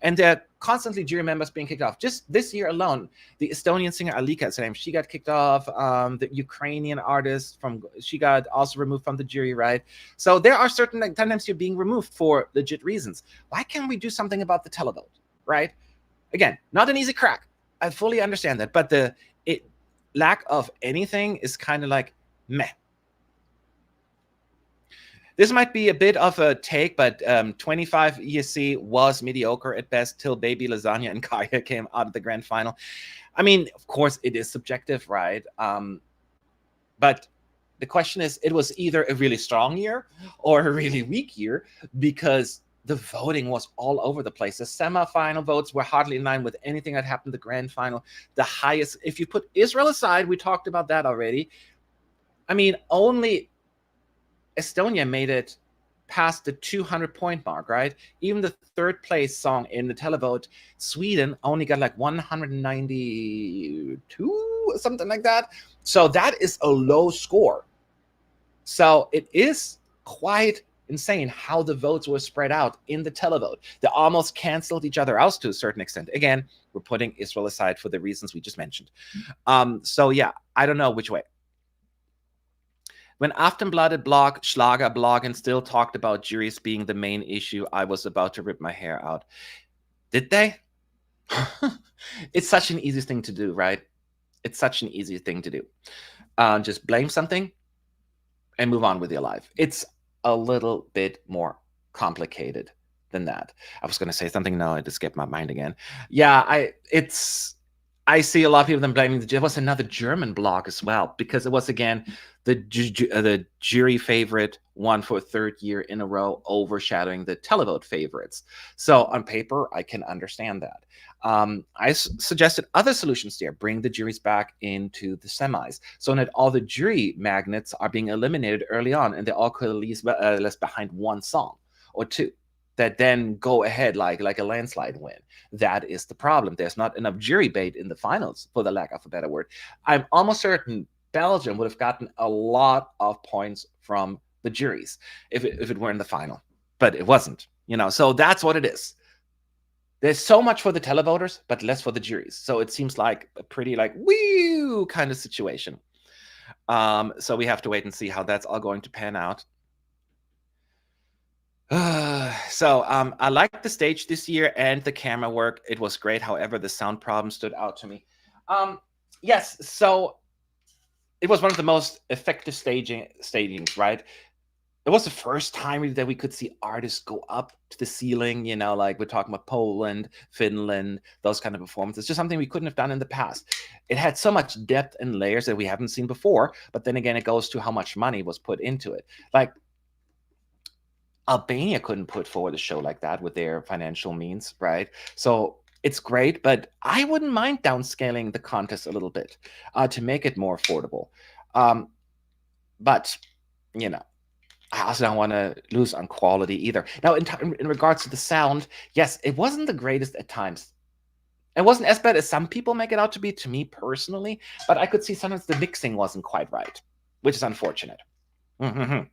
And they're constantly jury members being kicked off. Just this year alone, the Estonian singer Alika, is her name, she got kicked off. The Ukrainian artist, she got also removed from the jury, right? So there are certain, like, sometimes you're being removed for legit reasons. Why can't we do something about the televote, right? Again, not an easy crack. I fully understand that. But the lack of anything is kind of like meh. This might be a bit of a take, but 25 ESC was mediocre at best till Baby Lasagna and Kaya came out of the grand final. I mean, of course, it is subjective, right? But the question is, it was either a really strong year or a really weak year, because the voting was all over the place. The semifinal votes were hardly in line with anything that happened in the grand final. The highest, if you put Israel aside, we talked about that already. I mean, only Estonia made it past the 200-point mark, right? Even the 3rd place song in the televote, Sweden, only got like 192, something like that. So that is a low score. So it is quite insane how the votes were spread out in the televote. They almost canceled each other out to a certain extent. Again, we're putting Israel aside for the reasons we just mentioned. So yeah, I don't know which way. When Aftenbladet blog, Schlager blog, and still talked about juries being the main issue, I was about to rip my hair out. Did they? It's such an easy thing to do, right? It's such an easy thing to do. Just blame something and move on with your life. It's a little bit more complicated than that. I was going to say something, no, it escaped my mind again. Yeah, I see a lot of people then blaming there was another German blog as well, because it was, again, the jury favorite won for a 3rd year in a row, overshadowing the televote favorites. So on paper, I can understand that. I suggested other solutions there. Bring the juries back into the semis, so that all the jury magnets are being eliminated early on, and they all could at least less behind 1 song or 2. That then go ahead like a landslide win. That is the problem. There's not enough jury bait in the finals, for the lack of a better word. I'm almost certain Belgium would have gotten a lot of points from the juries if it were in the final, but it wasn't. So that's what it is. There's so much for the televoters, but less for the juries. So it seems like a pretty like woo kind of situation. So we have to wait and see how that's all going to pan out. I liked the stage this year and the camera work. It was great. However, the sound problem stood out to me. Yes, so it was one of the most effective stagings, right? It was the first time that we could see artists go up to the ceiling, you know, like we're talking about Poland, Finland, those kind of performances. Just something we couldn't have done in the past. It had so much depth and layers that we haven't seen before. But then again, it goes to how much money was put into it. Like Albania couldn't put forward a show like that with their financial means, right? So it's great, but I wouldn't mind downscaling the contest a little bit to make it more affordable. But, you know, I also don't want to lose on quality either. Now, in regards to the sound, yes, it wasn't the greatest at times. It wasn't as bad as some people make it out to be, to me personally, but I could see sometimes the mixing wasn't quite right, which is unfortunate. Yeah,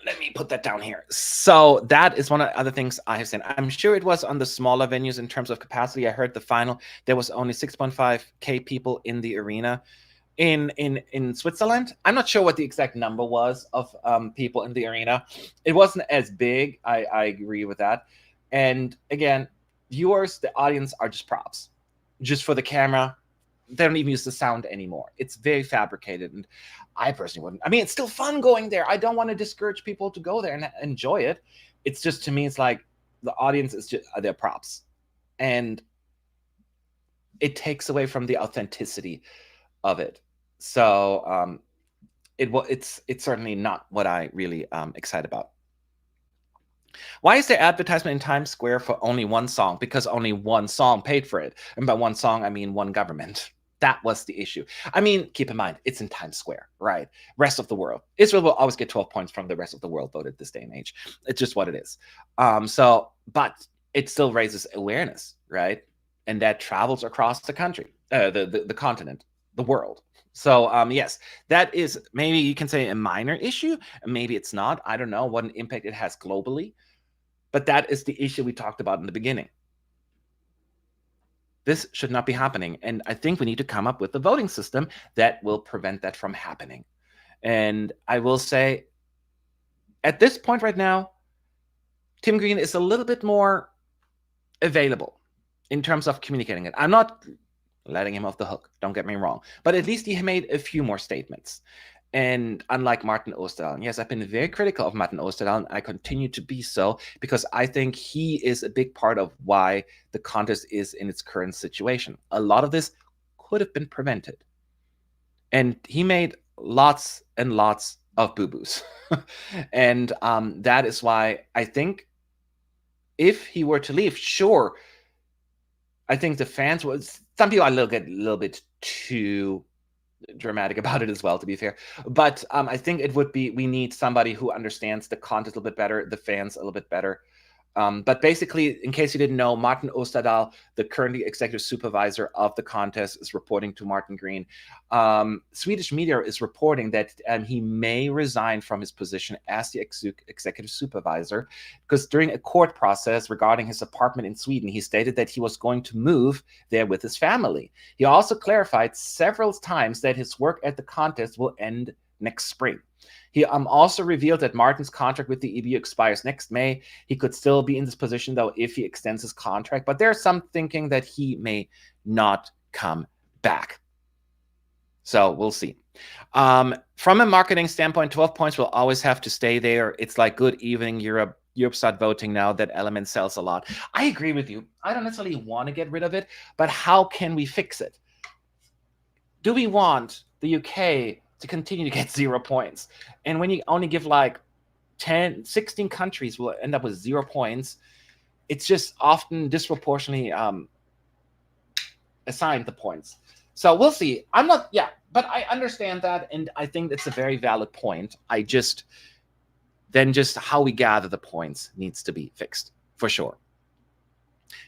let me put that down here. So that is one of the other things I have seen. I'm sure it was on the smaller venues in terms of capacity. I heard the final, there was only 6.5K people in the arena. In Switzerland, I'm not sure what the exact number was of people in the arena. It wasn't as big. I agree with that. And again, viewers, the audience are just props, just for the camera. They don't even use the sound anymore. It's very fabricated, and I personally wouldn't. I mean, it's still fun going there. I don't want to discourage people to go there and enjoy it. It's just, to me, it's like the audience is just they're props, and it takes away from the authenticity of it. So it's certainly not what I really excited about. Why is there advertisement in Times Square for only one song? Because only one song paid for it. And by one song, I mean one government. That was the issue. I mean, keep in mind, it's in Times Square, right? Rest of the world. Israel will always get 12 points from the rest of the world vote at this day and age. It's just what it is. But it still raises awareness, right? And that travels across the country, the continent, the world. So yes, that is, maybe you can say, a minor issue, and maybe it's not. I don't know what an impact it has globally, but that is the issue we talked about in the beginning. This should not be happening, and I think we need to come up with a voting system that will prevent that from happening. And I will say, at this point right now, Tim Green is a little bit more available in terms of communicating it. I'm not letting him off the hook, don't get me wrong, but at least he made a few more statements. And unlike Martin Osterdahl, yes, I've been very critical of Martin Osterdahl, and I continue to be so, because I think he is a big part of why the contest is in its current situation. A lot of this could have been prevented. And he made lots and lots of boo-boos. And that is why I think if he were to leave, sure, I think the fans would. Some people are a little bit too dramatic about it as well, to be fair. But I think it would be, we need somebody who understands the contest a little bit better, the fans a little bit better. But basically, in case you didn't know, Martin Osterdahl, the currently executive supervisor of the contest, is reporting to Martin Green. Swedish media is reporting that he may resign from his position as the executive supervisor, because during a court process regarding his apartment in Sweden, he stated that he was going to move there with his family. He also clarified several times that his work at the contest will end next spring. He also revealed that Martin's contract with the EBU expires next May. He could still be in this position, though, if he extends his contract. But there's some thinking that he may not come back. So we'll see. From a marketing standpoint, 12 points will always have to stay there. It's like Good Evening Europe. Europe start voting now. That element sells a lot. I agree with you. I don't necessarily want to get rid of it, but how can we fix it? Do we want the UK to continue to get 0 points? And when you only give like 16 countries will end up with 0 points, it's just often disproportionately assigned the points. So we'll see. But I understand that, and I think it's a very valid point. Just how we gather the points needs to be fixed, for sure.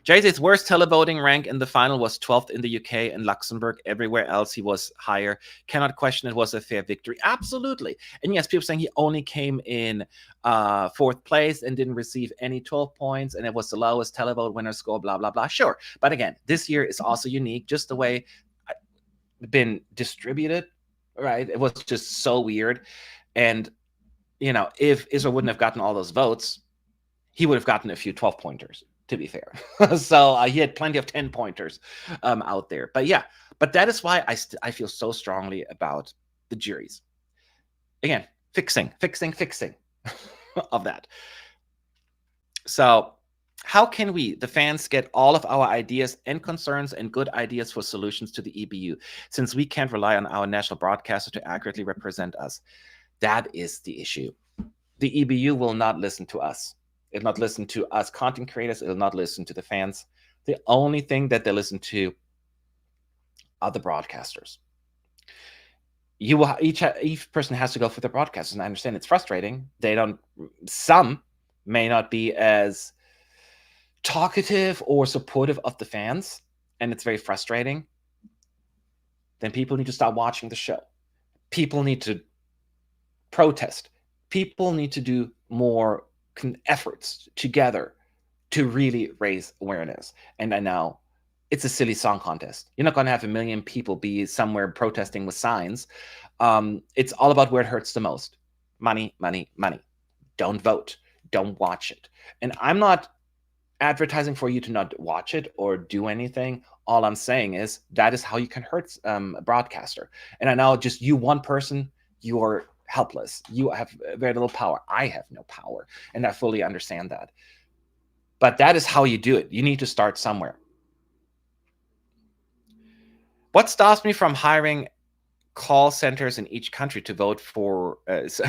Jay-Z's worst televoting rank in the final was 12th in the UK and Luxembourg. Everywhere else he was higher. Cannot question it was a fair victory. Absolutely. And yes, people saying he only came in 4th place and didn't receive any 12 points, and it was the lowest televote winner score, blah, blah, blah. Sure. But again, this year is also unique, just the way it's been distributed, right? It was just so weird. And, you know, if Israel wouldn't have gotten all those votes, he would have gotten a few 12 pointers, to be fair. So he had plenty of 10 pointers out there. But yeah, but that is why I feel so strongly about the juries. Again, fixing of that. So how can we, the fans, get all of our ideas and concerns and good ideas for solutions to the EBU, since we can't rely on our national broadcaster to accurately represent us? That is the issue. The EBU will not listen to us. It'll not listen to us content creators. It'll not listen to the fans. The only thing that they listen to are the broadcasters. You will each person has to go for the broadcasters, and I understand it's frustrating. Some may not be as talkative or supportive of the fans, and it's very frustrating. Then people need to start watching the show. People need to protest. People need to do more efforts together to really raise awareness. And I know it's a silly song contest. You're not going to have 1 million people be somewhere protesting with signs. It's all about where it hurts the most. Money, money, money. Don't vote. Don't watch it. And I'm not advertising for you to not watch it or do anything. All I'm saying is that is how you can hurt a broadcaster. And I know just you, one person, you're helpless. You have very little power. I have no power, and I fully understand that. But that is how you do it. You need to start somewhere. What stops me from hiring call centers in each country to vote for?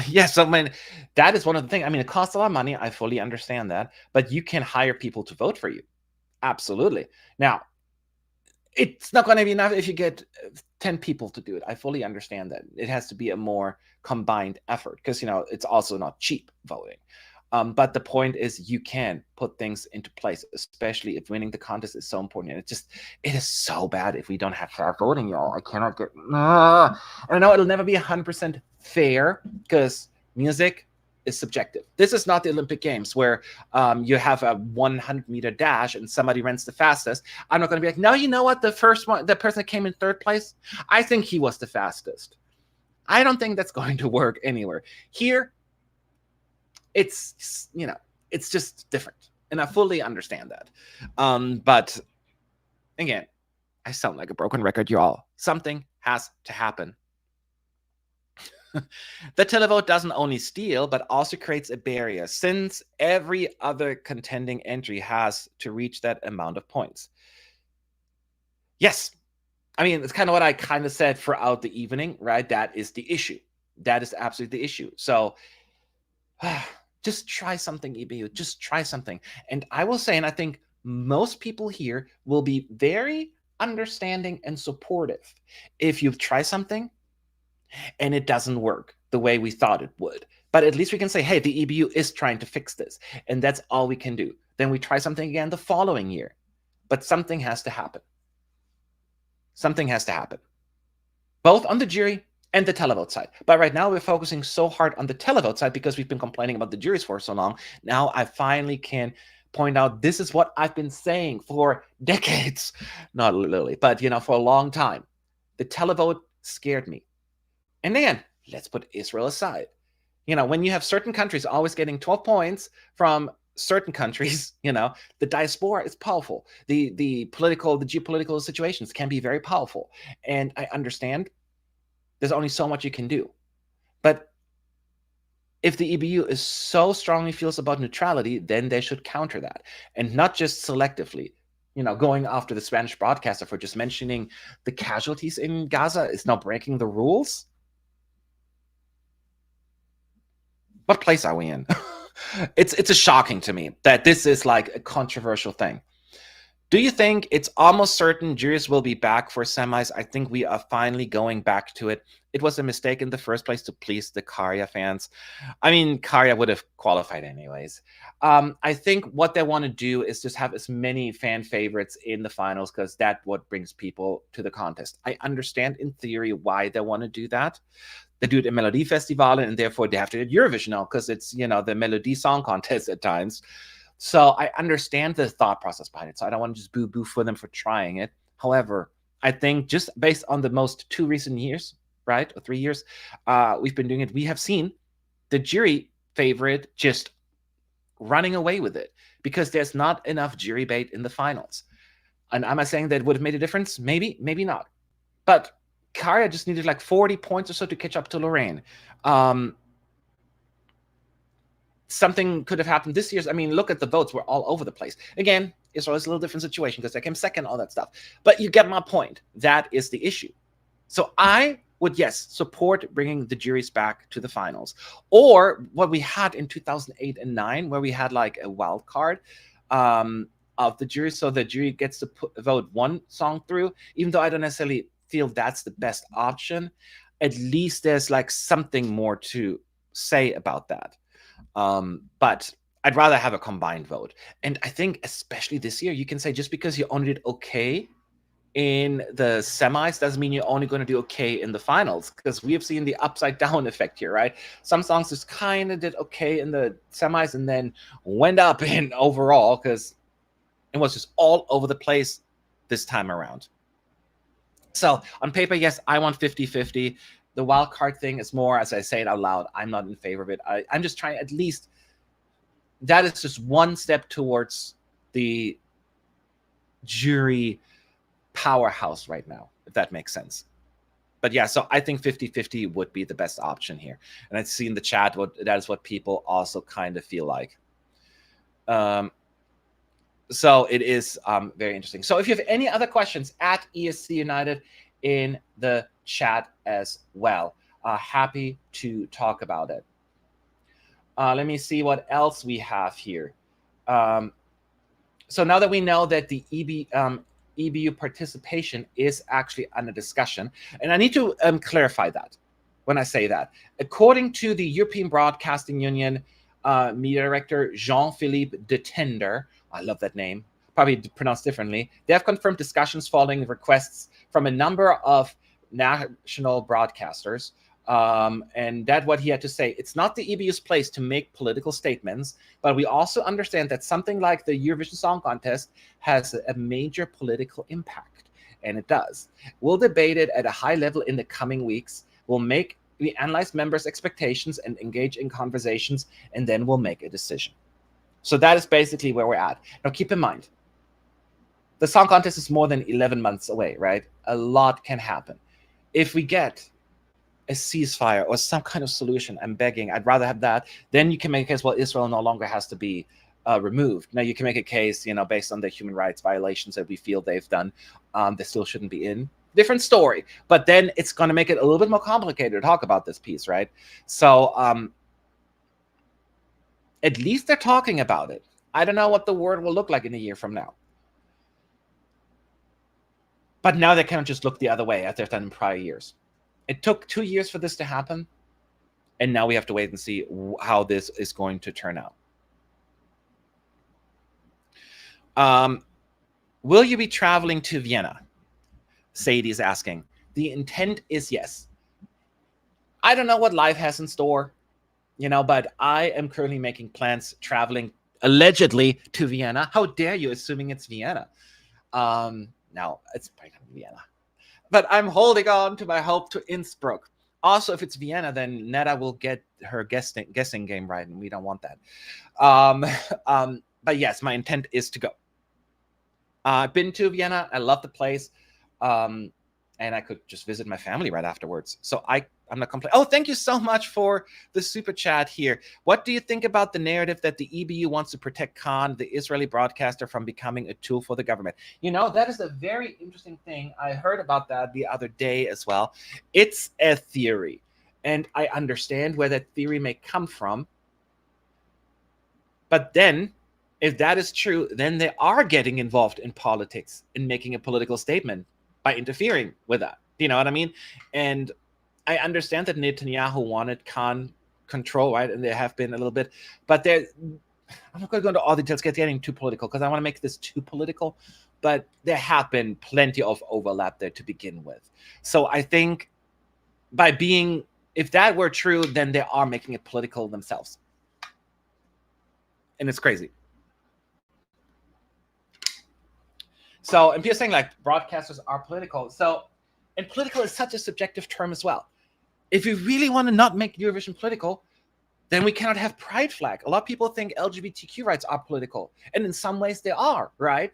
Yes, I mean, that is one of the things. I mean, it costs a lot of money. I fully understand that. But you can hire people to vote for you. Absolutely. Now, it's not going to be enough if you get 10 people to do it. I fully understand that. It has to be a more combined effort because, you know, it's also not cheap voting. But the point is you can put things into place, especially if winning the contest is so important. And it is so bad if we don't have fair voting, y'all. I cannot get... I know it'll never be 100% fair because music is subjective. This is not the Olympic Games where you have a 100-meter dash and somebody runs the fastest. I'm not going to be like, no, you know what? The person that came in 3rd place, I think he was the fastest. I don't think that's going to work anywhere. Here, it's, you know, it's just different. And I fully understand that. But again, I sound like a broken record, y'all. Something has to happen. The televote doesn't only steal, but also creates a barrier, since every other contending entry has to reach that amount of points. Yes. I mean, it's kind of what I kind of said throughout the evening, right? That is the issue. That is absolutely the issue. So just try something, EBU. Just try something. And I will say, and I think most people here will be very understanding and supportive if you try something and it doesn't work the way we thought it would. But at least we can say, hey, the EBU is trying to fix this. And that's all we can do. Then we try something again the following year. But something has to happen. Something has to happen. Both on the jury and the televote side. But right now we're focusing so hard on the televote side because we've been complaining about the juries for so long. Now I finally can point out this is what I've been saying for decades. Not literally, but, you know, for a long time. The televote scared me. And again, let's put Israel aside. You know, when you have certain countries always getting 12 points from certain countries, you know, the diaspora is powerful. The geopolitical situations can be very powerful. And I understand there's only so much you can do. But if the EBU is so strongly feels about neutrality, then they should counter that. And not just selectively, you know, going after the Spanish broadcaster for just mentioning the casualties in Gaza is now breaking the rules. What place are we in? It's shocking to me that this is like a controversial thing. Do you think it's almost certain juries will be back for semis? I think we are finally going back to it. It was a mistake in the first place to please the Karya fans. I mean, Karya would have qualified anyways. I think what they want to do is just have as many fan favorites in the finals because that's what brings people to the contest. I understand in theory why they want to do that. They do it in Melody Festival, and therefore they have to do Eurovision now because it's, the Melody Song Contest at times. So I understand the thought process behind it. So I don't want to just boo-boo for them for trying it. However, I think just based on the most 2 recent years, right, or 3 years, we've been doing it. We have seen the jury favorite just running away with it because there's not enough jury bait in the finals. And am I saying that would have made a difference? Maybe, maybe not. But Karya just needed like 40 points or so to catch up to Lorraine. Something could have happened this year. I mean, look at the votes. We're all over the place. Again, Israel is a little different situation because they came second, all that stuff. But you get my point. That is the issue. So I would, yes, support bringing the juries back to the finals. Or what we had in 2008 and 9, where we had like a wild card of the jury. So the jury gets to vote one song through, even though I don't necessarily feel that's the best option. At least there's like something more to say about that. But I'd rather have a combined vote. And I think especially this year, you can say just because you only did okay in the semis doesn't mean you're only going to do okay in the finals, because we have seen the upside down effect here, right? Some songs just kind of did okay in the semis and then went up in overall because it was just all over the place this time around. So on paper, yes, I want 50-50. The wild card thing is more, as I say it out loud, I'm not in favor of it. I'm just trying, at least that is just one step towards the jury powerhouse right now, if that makes sense. But yeah, so I think 50-50 would be the best option here. And I see in the chat that is what people also kind of feel like. So it is very interesting. So if you have any other questions, at ESC United in the chat as well. Happy to talk about it. Let me see what else we have here. So now that we know that the EBU participation is actually under discussion, and I need to clarify that when I say that. According to the European Broadcasting Union media director Jean-Philippe de Tender, I love that name, probably pronounced differently, they have confirmed discussions following requests from a number of national broadcasters. And that's what he had to say. It's not the EBU's place to make political statements, but we also understand that something like the Eurovision Song Contest has a major political impact, and it does. We'll debate it at a high level in the coming weeks. We analyze members' expectations and engage in conversations, and then we'll make a decision. So that is basically where we're at. Now, keep in mind, the Song Contest is more than 11 months away, right? A lot can happen. If we get a ceasefire or some kind of solution, I'm begging, I'd rather have that. Then you can make a case, well, Israel no longer has to be removed. Now, you can make a case, based on the human rights violations that we feel they've done, they still shouldn't be in. Different story. But then it's going to make it a little bit more complicated to talk about this piece, right? So at least they're talking about it. I don't know what the word will look like in a year from now. But now they can't just look the other way as they've done in prior years. It took 2 years for this to happen, and now we have to wait and see how this is going to turn out. Will you be traveling to Vienna? Sadie is asking. The intent is yes. I don't know what life has in store, but I am currently making plans traveling allegedly to Vienna. How dare you, assuming it's Vienna? Now, it's probably not Vienna. But I'm holding on to my hope to Innsbruck. Also, if it's Vienna, then Netta will get her guessing game right, and we don't want that. But yes, my intent is to go. I've been to Vienna. I love the place. And I could just visit my family right afterwards. So I'm not complaining. Oh, thank you so much for the super chat here. What do you think about the narrative that the EBU wants to protect Khan, the Israeli broadcaster, from becoming a tool for the government? That is a very interesting thing. I heard about that the other day as well. It's a theory, and I understand where that theory may come from. But then If that is true, then they are getting involved in politics and making a political statement by interfering with that. You know what I mean? And I understand that Netanyahu wanted Khan control, right? And there have been a little bit, but there. I'm not going to go into all details, getting too political, because I want to make this too political. But there have been plenty of overlap there to begin with. So I think if that were true, then they are making it political themselves. And it's crazy. So, and people saying like broadcasters are political. So, and political is such a subjective term as well. If you really want to not make Eurovision political, then we cannot have pride flag. A lot of people think LGBTQ rights are political, and in some ways they are, right?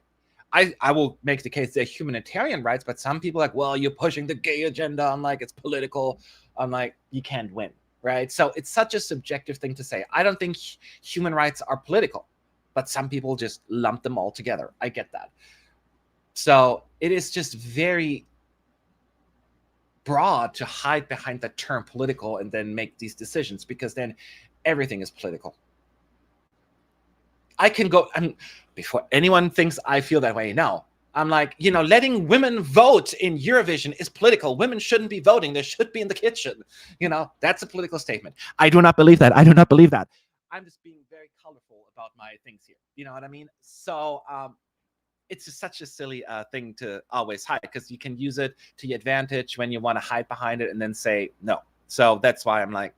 I will make the case they're humanitarian rights, but some people are like, well, you're pushing the gay agenda. I'm like, it's political. I'm like, you can't win, right? So it's such a subjective thing to say. I don't think human rights are political, but some people just lump them all together. I get that. So it is just very broad to hide behind the term political and then make these decisions, because then everything is political. I can go, before anyone thinks I feel that way, no. I'm like, letting women vote in Eurovision is political. Women shouldn't be voting. They should be in the kitchen. That's a political statement. I do not believe that. I do not believe that. I'm just being very colorful about my things here. You know what I mean? So it's just such a silly thing to always hide, because you can use it to your advantage when you want to hide behind it and then say no. So that's why I'm like,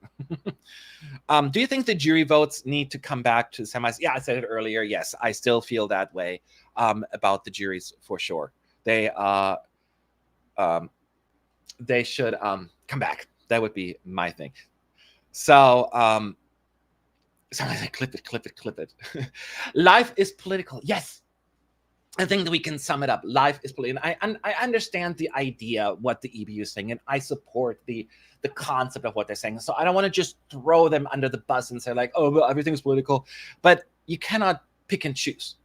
do you think the jury votes need to come back to semis? Yeah, I said it earlier. Yes, I still feel that way about the juries for sure. They should come back. That would be my thing. So sometimes I clip it. Life is political. Yes. I think that we can sum it up. Life is political. And I understand the idea, what the EBU is saying, and I support the concept of what they're saying. So I don't want to just throw them under the bus and say like, oh, well, everything's political. But you cannot pick and choose.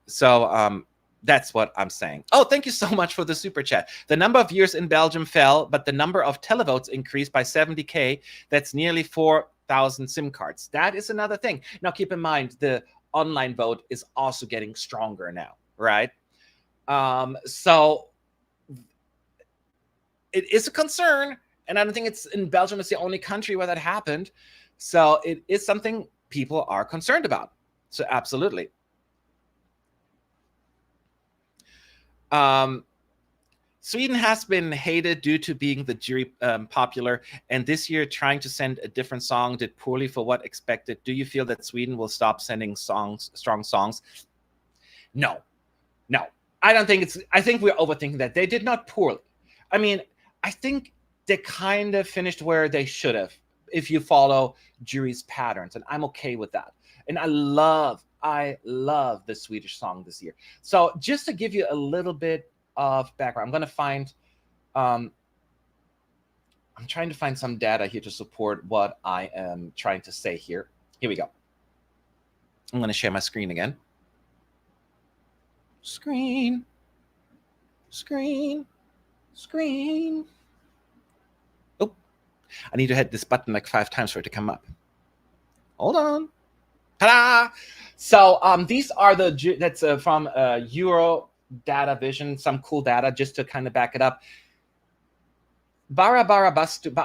So that's what I'm saying. Oh, thank you so much for the super chat. The number of viewers in Belgium fell, but the number of televotes increased by 70K. That's nearly 4,000 SIM cards. That is another thing. Now, keep in mind, the online vote is also getting stronger now, right? So it is a concern, and I don't think it's in Belgium. It's the only country where that happened. So it is something people are concerned about. So absolutely. Sweden has been hated due to being the jury popular, and this year trying to send a different song did poorly for what expected. Do you feel that Sweden will stop sending strong songs? No. I don't think I think we're overthinking that. They did not poorly. I mean, I think they kind of finished where they should have, if you follow jury's patterns, and I'm okay with that. And I love the Swedish song this year. So just to give you a little bit of background, I'm going to find I'm trying to find some data here to support what I am trying to say here. Here we go. I'm going to share my screen again. Screen. Oh, I need to hit this button like 5 times for it to come up. Hold on. Ta-da! So these are that's from Euro Data Vision, some cool data just to kind of back it up. Barabastu,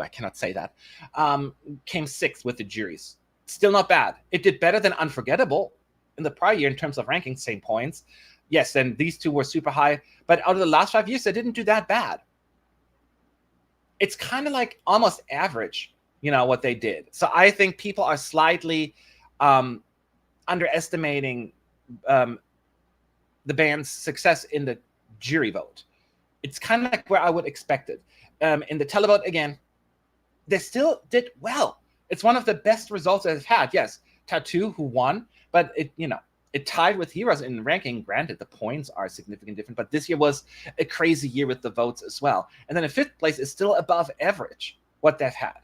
I cannot say that, came 6th with the juries. Still not bad. It did better than Unforgettable in the prior year in terms of ranking, same points. Yes, and these two were super high, but out of the last 5 years, they didn't do that bad. It's kind of like almost average, what they did. So I think people are slightly underestimating the band's success in the jury vote. It's kind of like where I would expect it. In the televote, again, they still did well. It's one of the best results they've had. Yes, Tattoo, who won, but it tied with Heroes in ranking. Granted, the points are significantly different, but this year was a crazy year with the votes as well. And then in 5th place is still above average what they've had.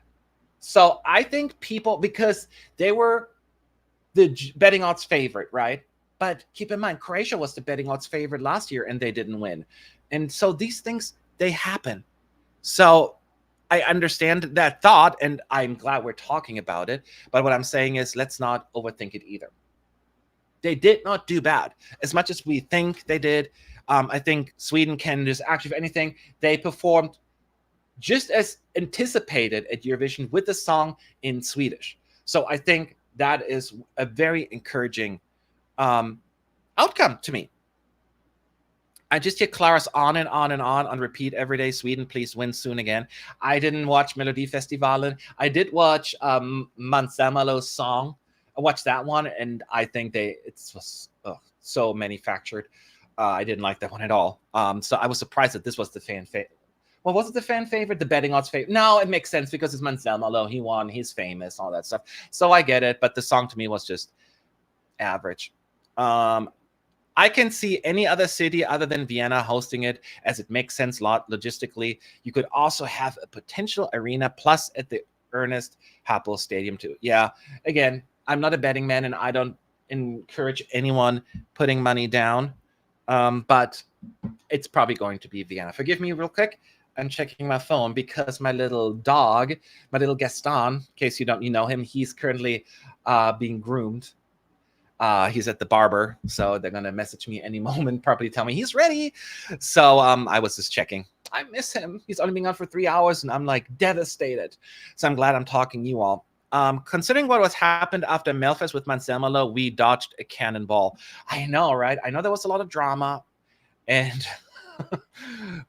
So I think people, because they were the betting odds favorite, right? But keep in mind, Croatia was the betting odds favorite last year, and they didn't win. And so these things, they happen. So I understand that thought, and I'm glad we're talking about it. But what I'm saying is, let's not overthink it either. They did not do bad as much as we think they did. I think Sweden can just actually, if anything, they performed just as anticipated at Eurovision with the song in Swedish. So I think that is a very encouraging outcome to me. I just hear Clara's on and on and on repeat every day. Sweden, please win soon again. I didn't watch Melodifestivalen. I did watch Mansamalo's song. I watched that one, and I think it was so manufactured. I didn't like that one at all. So I was surprised that this was the fan favorite. Well, was it the fan favorite? The betting odds favorite? No, it makes sense because it's Mansamalo. He won. He's famous. All that stuff. So I get it. But the song to me was just average. I can see any other city other than Vienna hosting it, as it makes sense logistically. You could also have a potential arena plus at the Ernest Happel Stadium too. Yeah, again, I'm not a betting man, and I don't encourage anyone putting money down, but it's probably going to be Vienna. Forgive me real quick. I'm checking my phone because my little dog, my little Gaston, in case you know him, he's currently being groomed. He's at the barber, so they're gonna message me any moment, probably tell me he's ready. So I was just checking. I miss him. He's only been on for 3 hours, and I'm like devastated. So I'm glad I'm talking you all. Considering what was happened after Melfest with Mansamalo, we dodged a cannonball. I know, right? I know there was a lot of drama, and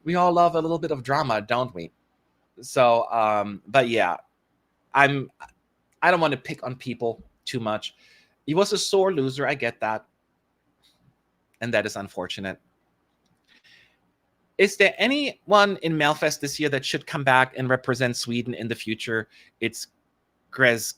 we all love a little bit of drama, don't we? So, but yeah, I don't want to pick on people too much. He was a sore loser. I get that. And that is unfortunate. Is there anyone in Melfest this year that should come back and represent Sweden in the future? It's Grezula.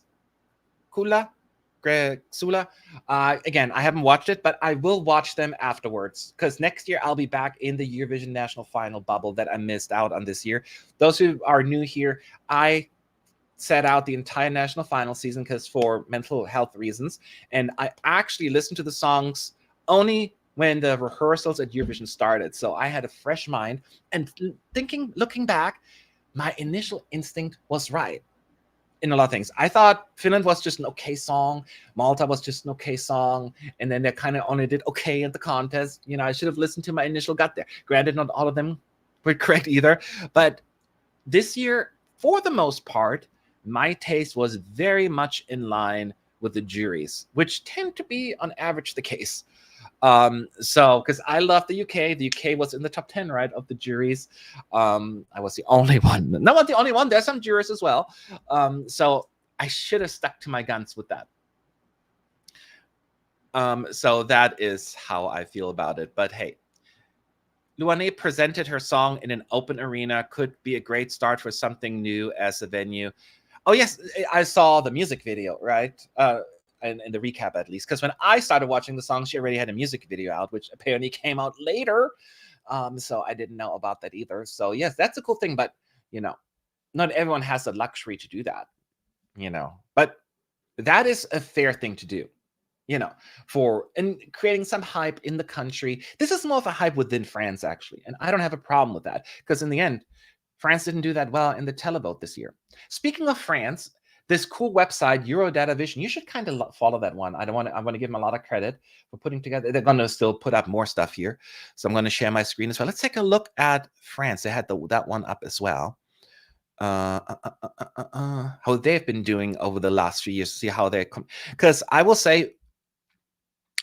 Again, I haven't watched it, but I will watch them afterwards because next year I'll be back in the Eurovision National Final bubble that I missed out on this year. Those who are new here, I set out the entire national final season because for mental health reasons, and I actually listened to the songs only when the rehearsals at Eurovision started. So I had a fresh mind, and looking back, my initial instinct was right in a lot of things. I thought Finland was just an okay song, Malta was just an okay song, and then they kind of only did okay at the contest. You know, I should have listened to my initial gut there. Granted, not all of them were correct either, but this year, for the most part, my taste was very much in line with the juries, which tend to be on average the case. So because I love the UK was in the top 10, right, of the juries. I was the only one. No, not the only one. There's some jurors as well. So I should have stuck to my guns with that. So that is how I feel about it. But hey, Luane presented her song in an open arena. Could be a great start for something new as a venue. Oh, yes, I saw the music video, right? And the recap, at least. Because when I started watching the song, she already had a music video out, which apparently came out later. So I didn't know about that either. So, yes, that's a cool thing. But, you know, not everyone has the luxury to do that, you know. But that is a fair thing to do, you know, and creating some hype in the country. This is more of a hype within France, actually. And I don't have a problem with that. Because in the end, France didn't do that well in the televote this year. Speaking of France, this cool website, Eurodatavision, you should kind of follow that one. I want to give them a lot of credit for putting together. They're going to still put up more stuff here. So I'm going to share my screen as well. Let's take a look at France. They had that one up as well. How they've been doing over the last few years. See how they're... Because I will say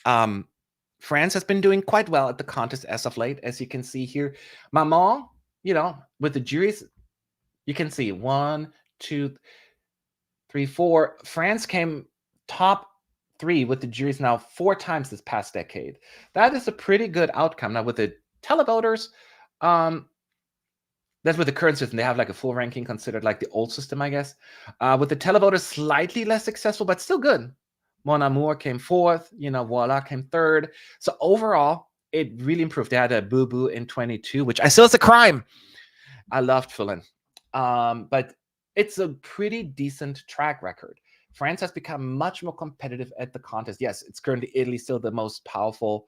France has been doing quite well at the contest as of late. As you can see here. Maman, you know, with the juries, you can see 1, 2, 3, 4. France came top 3 with the juries now 4 times this past decade. That is a pretty good outcome. Now with the televoters, that's with the current system. They have like a full ranking considered like the old system, I guess. With the televoters, slightly less successful, but still good. Mon Amour came 4th. You know, Voila came 3rd. So overall, it really improved. They had a Boo Boo in 22, which I still is a crime. I loved Finland. But it's a pretty decent track record. France has become much more competitive at the contest. Yes, it's currently Italy still the most powerful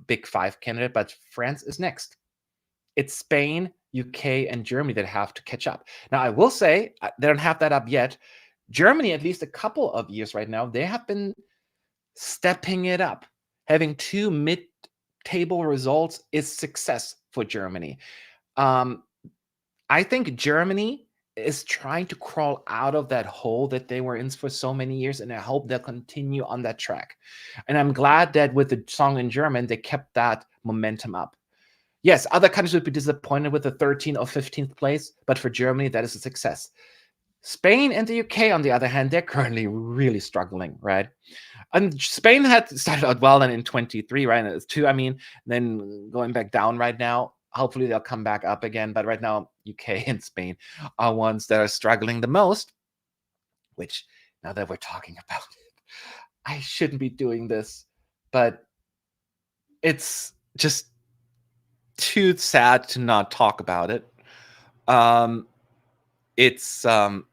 Big 5 candidate, but France is next. it's Spain, UK, and Germany that have to catch up. Now, I will say they don't have that up yet. Germany, at least a couple of years right now, they have been stepping it up. Having 2 mid-table results is success for Germany. I think Germany is trying to crawl out of that hole that they were in for so many years, and I hope they'll continue on that track. And I'm glad that with the song in German, they kept that momentum up. Yes, other countries would be disappointed with the 13th or 15th place, but for Germany, that is a success. Spain and the UK, on the other hand, they're currently really struggling, right? And Spain had started out well then in 23, right? And it's 2, I mean, then going back down right now. Hopefully they'll come back up again. But right now, UK and Spain are ones that are struggling the most, which now that we're talking about it, I shouldn't be doing this, but it's just too sad to not talk about it. It's hang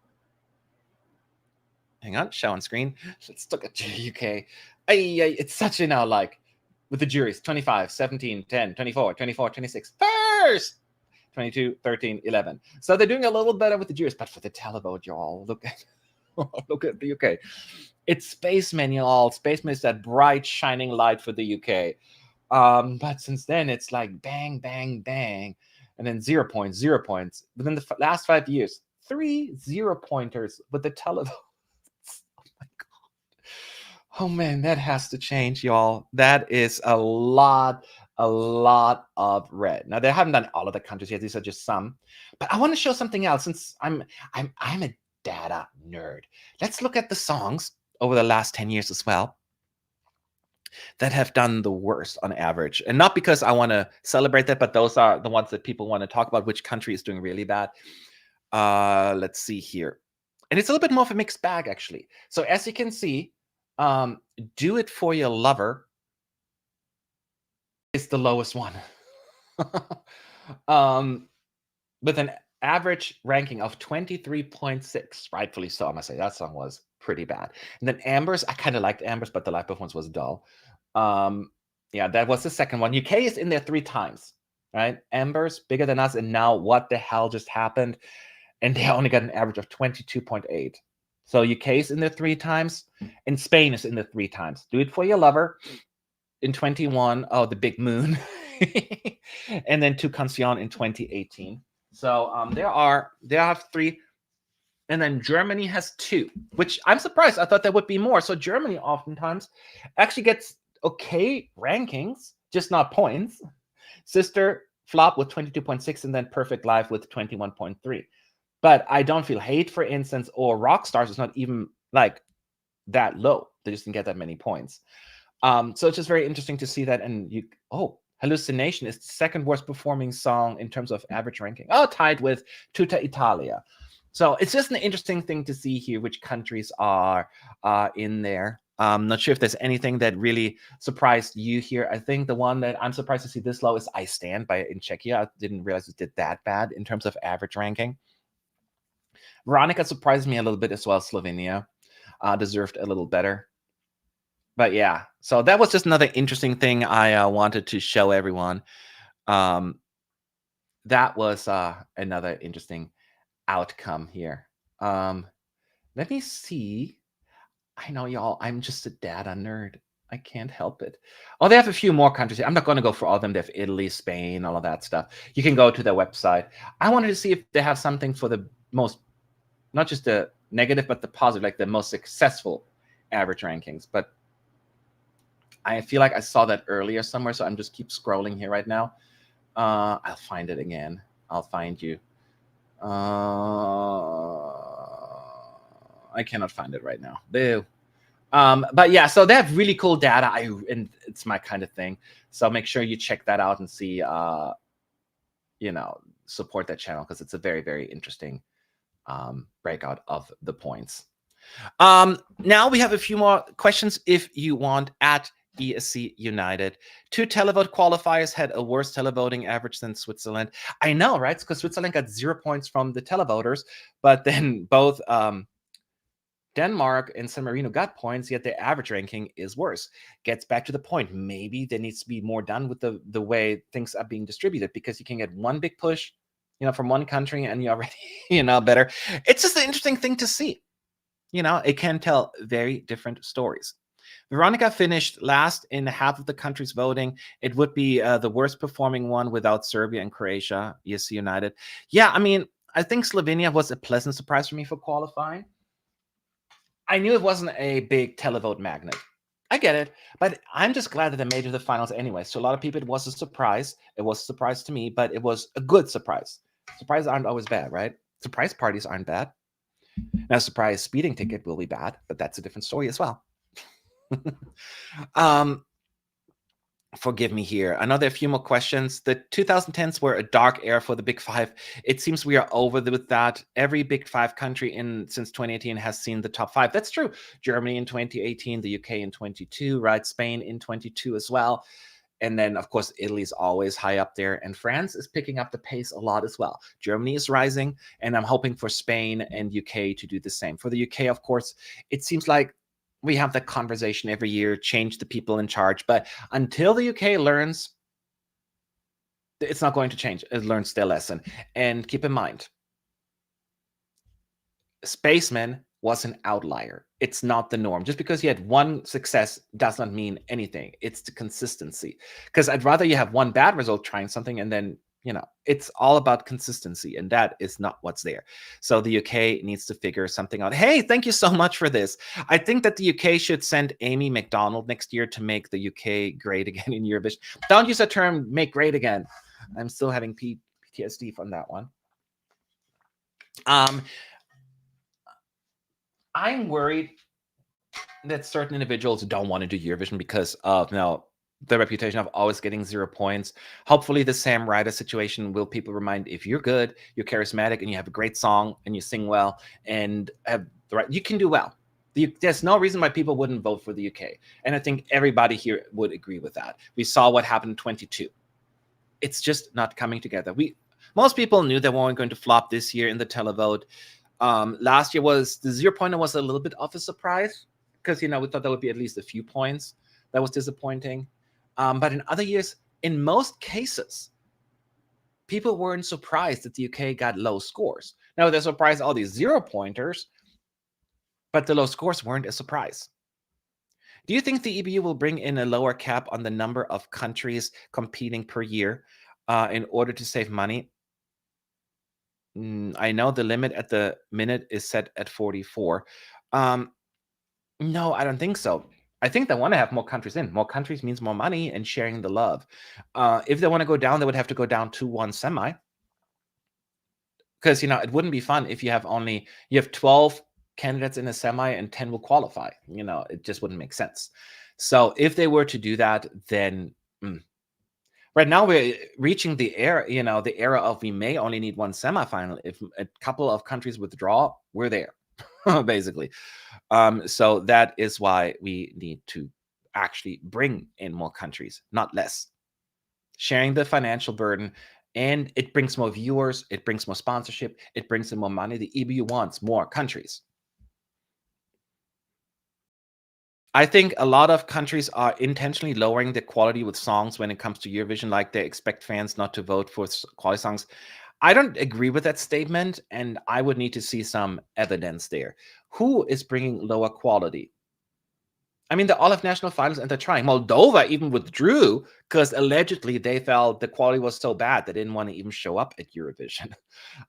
on, show on screen. Let's look at the UK. It's such a now like with the juries 25, 17, 10, 24, 24, 26, first 22, 13, 11. So they're doing a little better with the juries, but for the televote, y'all, look at the UK. It's Spaceman, y'all. Spaceman is that bright, shining light for the UK. But since then, it's like bang, bang, bang, and then 0 points, 0 points. Within the last 5 years, 3 0-pointers with the televote. Oh man, that has to change, y'all. That is a lot of red. Now they haven't done all of the countries yet; these are just some. But I want to show something else since I'm a data nerd. Let's look at the songs over the last 10 years as well that have done the worst on average, and not because I want to celebrate that, but those are the ones that people want to talk about. Which country is doing really bad? Let's see here, and it's a little bit more of a mixed bag actually. So as you can see. Do It For Your Lover is the lowest one. With an average ranking of 23.6, rightfully so, I must say. That song was pretty bad. And then Amber's, I kind of liked Amber's, but the live performance was dull. Yeah, that was the second one. UK is in there 3 times, right? Amber's Bigger Than Us, and now What the Hell Just Happened? And they only got an average of 22.8. So UK is in there 3 times, and Spain is in there 3 times. Do It For Your Lover in 21. Oh, The Big Moon. And then Tu Canción in 2018. So there are 3. And then Germany has 2, which I'm surprised. I thought there would be more. So Germany oftentimes actually gets okay rankings, just not points. Sister Flop with 22.6, and then Perfect Life with 21.3. But I don't feel hate, for instance, or Rockstars is not even like that low. They just didn't get that many points. So it's just very interesting to see that. And Hallucination is the 2nd worst performing song in terms of average ranking. Oh, tied with Tutta Italia. So it's just an interesting thing to see here which countries are in there. Not sure if there's anything that really surprised you here. I think the one that I'm surprised to see this low is I Stand in Czechia. I didn't realize it did that bad in terms of average ranking. Veronica surprised me a little bit as well. Slovenia deserved a little better. But yeah, so that was just another interesting thing I wanted to show everyone. That was another interesting outcome here. Let me see. I know, y'all, I'm just a data nerd. I can't help it. Oh, they have a few more countries. I'm not going to go for all of them. They have Italy, Spain, all of that stuff. You can go to their website. I wanted to see if they have something for the most, not just the negative, but the positive, like the most successful average rankings. But I feel like I saw that earlier somewhere, so I'm just keep scrolling here right now. I'll find it again. I'll find you. I cannot find it right now. Boo. But yeah, so they have really cool data. And it's my kind of thing. So make sure you check that out and see, support that channel, because it's a very, very interesting breakout of the points. Now we have a few more questions if you want at ESC United. 2 televote qualifiers had a worse televoting average than Switzerland. I know, right? Because Switzerland got 0 points from the televoters, but then both Denmark and San Marino got points, yet their average ranking is worse. Gets back to the point. Maybe there needs to be more done with the way things are being distributed, because you can get one big push, from one country, and you already, better. It's just an interesting thing to see. It can tell very different stories. Veronica finished last in half of the countries voting. It would be the worst performing one without Serbia and Croatia, ESC United. Yeah, I think Slovenia was a pleasant surprise for me for qualifying. I knew it wasn't a big televote magnet. I get it, but I'm just glad that they made it to the finals anyway. So a lot of people, it was a surprise. It was a surprise to me, but it was a good surprise. Surprises aren't always bad, right? Surprise parties aren't bad. Now, surprise speeding ticket will be bad, but that's a different story as well. Forgive me here. I know there are a few more questions. The 2010s were a dark era for the Big Five. It seems we are over with that. Every Big Five country since 2018 has seen the top five. That's true. Germany in 2018, the UK in 22, right? Spain in 22 as well. And then, of course, Italy is always high up there. And France is picking up the pace a lot as well. Germany is rising, and I'm hoping for Spain and UK to do the same. For the UK, of course, it seems like we have that conversation every year, change the people in charge. But until the UK learns, it's not going to change. It learns their lesson. And keep in mind, Spaceman was an outlier. It's not the norm. Just because you had one success does not mean anything. It's the consistency. Because I'd rather you have one bad result trying something, and then, it's all about consistency, and that is not what's there. So the UK needs to figure something out. Hey, thank you so much for this. I think that the UK should send Amy McDonald next year to make the UK great again in Eurovision. Don't use that term, make great again. I'm still having PTSD from that one. I'm worried that certain individuals don't want to do Eurovision because of the reputation of always getting 0 points. Hopefully the Sam Ryder situation will people remind, if you're good, you're charismatic, and you have a great song, and you sing well, and have the right, you can do well. There's no reason why people wouldn't vote for the UK. And I think everybody here would agree with that. We saw what happened in 22. It's just not coming together. Most people knew they weren't going to flop this year in the televote. Last year was the 0 pointer was a little bit of a surprise, because we thought there would be at least a few points. That was disappointing. But in other years, in most cases, people weren't surprised that the UK got low scores. Now, they're surprised all these 0 pointers, but the low scores weren't a surprise. Do you think the EBU will bring in a lower cap on the number of countries competing per year in order to save money? I know the limit at the minute is set at 44. No, I don't think so. I think they want to have more countries in. More countries means more money and sharing the love. If they want to go down, they would have to go down to one semi. Because, it wouldn't be fun if you have 12 candidates in a semi and 10 will qualify. It just wouldn't make sense. So if they were to do that, then right now we're reaching the era of we may only need one semifinal. If a couple of countries withdraw, we're there. Basically. So that is why we need to actually bring in more countries, not less. Sharing the financial burden, and it brings more viewers, it brings more sponsorship, it brings in more money. The EBU wants more countries. I think a lot of countries are intentionally lowering the quality with songs when it comes to Eurovision, like they expect fans not to vote for quality songs. I don't agree with that statement, and I would need to see some evidence there. Who is bringing lower quality? They all have national finals, and they're trying. Moldova even withdrew because allegedly they felt the quality was so bad they didn't want to even show up at Eurovision.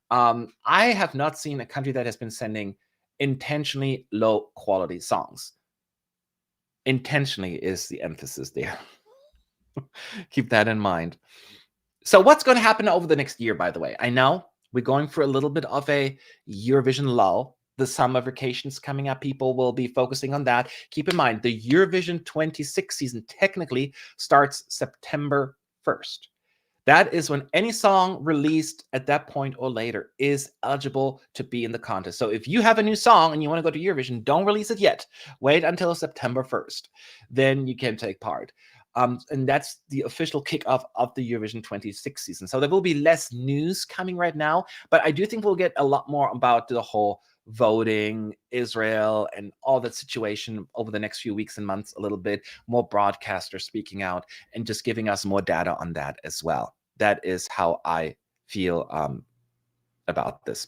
I have not seen a country that has been sending intentionally low quality songs. Intentionally is the emphasis there. Keep that in mind. So what's going to happen over the next year, by the way? I know we're going for a little bit of a Eurovision lull. The summer vacations coming up, people will be focusing on that. Keep in mind, the Eurovision 26 season technically starts September 1st. That is when any song released at that point or later is eligible to be in the contest. So if you have a new song and you want to go to Eurovision, don't release it yet. Wait until September 1st. Then you can take part. And that's the official kickoff of the Eurovision 26 season. So there will be less news coming right now, but I do think we'll get a lot more about the whole voting, Israel, and all that situation over the next few weeks and months a little bit, more broadcasters speaking out and just giving us more data on that as well. That is how I feel about this.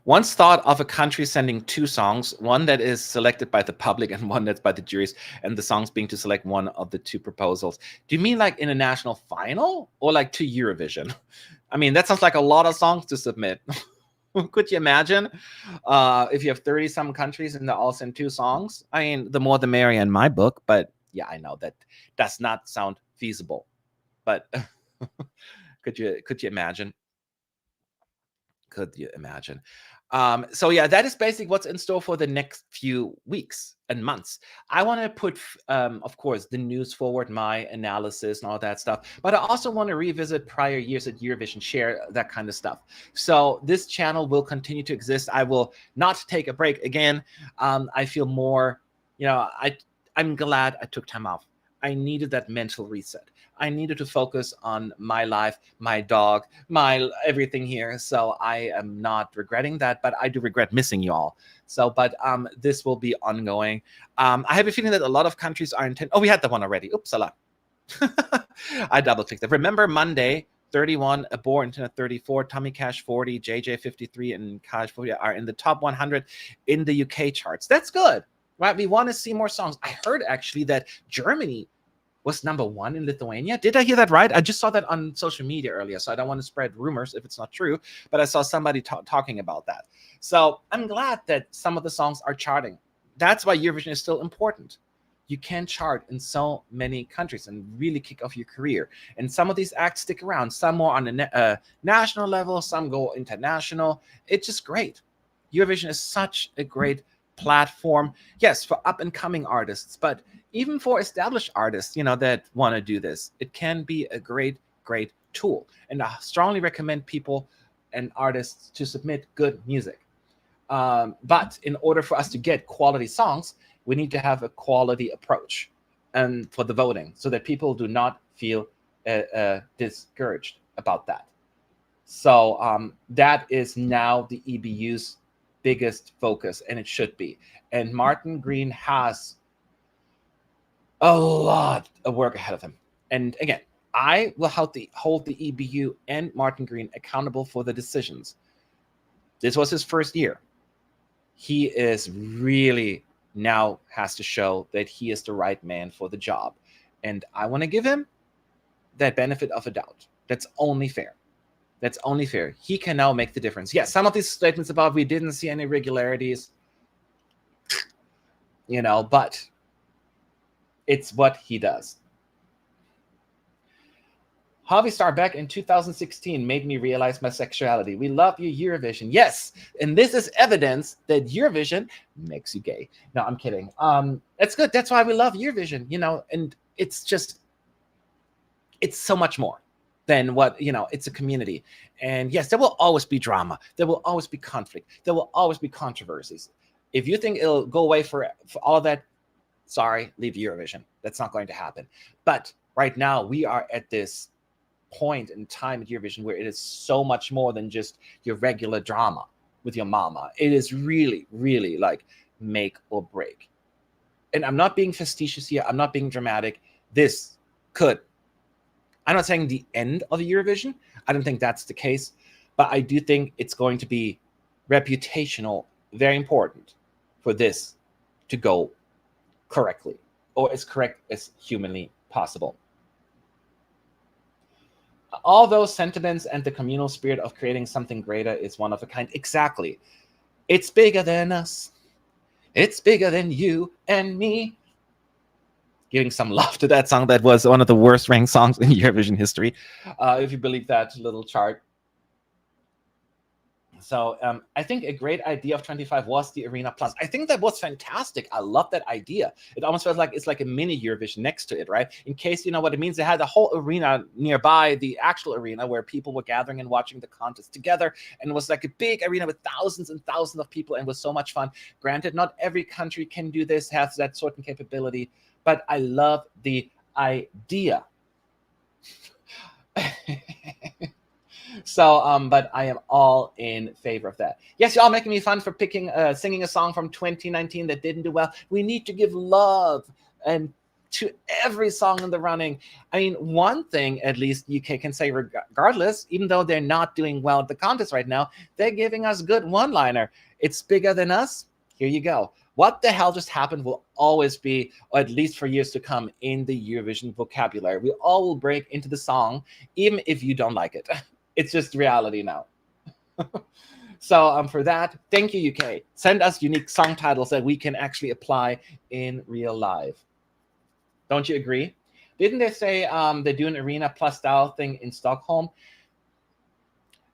Once thought of a country sending two songs, one that is selected by the public and one that's by the juries, and the songs being to select one of the two proposals. Do you mean like in a national final or like to Eurovision? I mean, that sounds like a lot of songs to submit. Could you imagine if you have 30 some countries and they all send two songs? I mean, the more the merrier in my book, but yeah, I know that does not sound feasible. But could you imagine? Could you imagine? So yeah, that is basically what's in store for the next few weeks and months. I want to put, of course, the news forward, my analysis and all that stuff, but I also want to revisit prior years at Eurovision, share that kind of stuff. So this channel will continue to exist. I will not take a break again. I feel more, I'm glad I took time off. I needed that mental reset. I needed to focus on my life, my dog, my everything here. So I am not regretting that, but I do regret missing you all. So, but this will be ongoing. I have a feeling that a lot of countries are intent. Oh, we had that one already. Oops, a lot. I double clicked it. Remember Monday, 31, Abor Internet 34, Tommy Cash 40, JJ 53, and Kaj 40 are in the top 100 in the UK charts. That's good, right? We want to see more songs. I heard actually that Germany was #1 in Lithuania. Did I hear that right? I just saw that on social media earlier, so I don't want to spread rumors if it's not true, but I saw somebody talking about that. So I'm glad that some of the songs are charting. That's why Eurovision is still important. You can chart in so many countries and really kick off your career. And some of these acts stick around, some more on a national level, some go international. It's just great. Eurovision is such a great platform, yes, for up-and-coming artists, but even for established artists, that want to do this, it can be a great tool. And I strongly recommend people and artists to submit good music. But in order for us to get quality songs, we need to have a quality approach and for the voting, so that people do not feel discouraged about that. So that is now the EBU's biggest focus, and it should be. And Martin Green has a lot of work ahead of him. And again, I will hold the EBU and Martin Green accountable for the decisions. This was his first year. He is really now has to show that he is the right man for the job. And I want to give him that benefit of a doubt. That's only fair. That's only fair. He can now make the difference. Yes, some of these statements about we didn't see any irregularities, but it's what he does. Harvey Starbeck in 2016 made me realize my sexuality. We love you, Eurovision. Yes, and this is evidence that Eurovision makes you gay. No, I'm kidding. That's good. That's why we love Eurovision, and it's so much more than what, it's a community. And yes, there will always be drama. There will always be conflict. There will always be controversies. If you think it'll go away for all of that, sorry, leave Eurovision. That's not going to happen. But right now, we are at this point in time at Eurovision where it is so much more than just your regular drama with your mama. It is really, really like make or break. And I'm not being facetious here. I'm not being dramatic. This could, I'm not saying the end of Eurovision. I don't think that's the case. But I do think it's going to be reputational, very important for this to go correctly, or as correct as humanly possible. All those sentiments and the communal spirit of creating something greater is one of a kind. Exactly. It's bigger than us. It's bigger than you and me. Giving some love to that song that was one of the worst ranked songs in Eurovision history, if you believe that little chart. So I think a great idea of 25 was the Arena Plus. I think that was fantastic. I love that idea. It almost feels like it's like a mini Eurovision next to it, right? In case you know what it means, they had the whole arena nearby, the actual arena where people were gathering and watching the contest together. And it was like a big arena with thousands and thousands of people, and was so much fun. Granted, not every country can do this, has that certain capability, but I love the idea. So, but I am all in favor of that. Yes, y'all making me fun for picking, singing a song from 2019 that didn't do well. We need to give love and to every song in the running. I mean, one thing at least UK can say, regardless, even though they're not doing well at the contest right now, they're giving us good one-liner. It's bigger than us. Here you go. What the hell just happened will always be, or at least for years to come, in the Eurovision vocabulary. We all will break into the song, even if you don't like it. It's just reality now. So for that, thank you, UK. Send us unique song titles that we can actually apply in real life. Don't you agree? Didn't they say they do an arena plus style thing in Stockholm?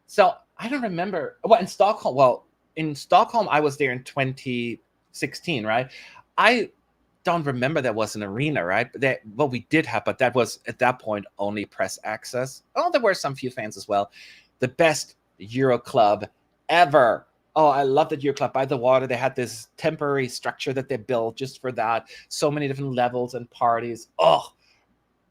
So I don't remember. Well, in Stockholm, I was there in 2016, right? I don't remember there was an arena, right? But we did have, but that was at that point only press access. Oh, there were some few fans as well. The best Euro club ever. Oh, I love that Euro club by the water. They had this temporary structure that they built just for that. So many different levels and parties. Oh,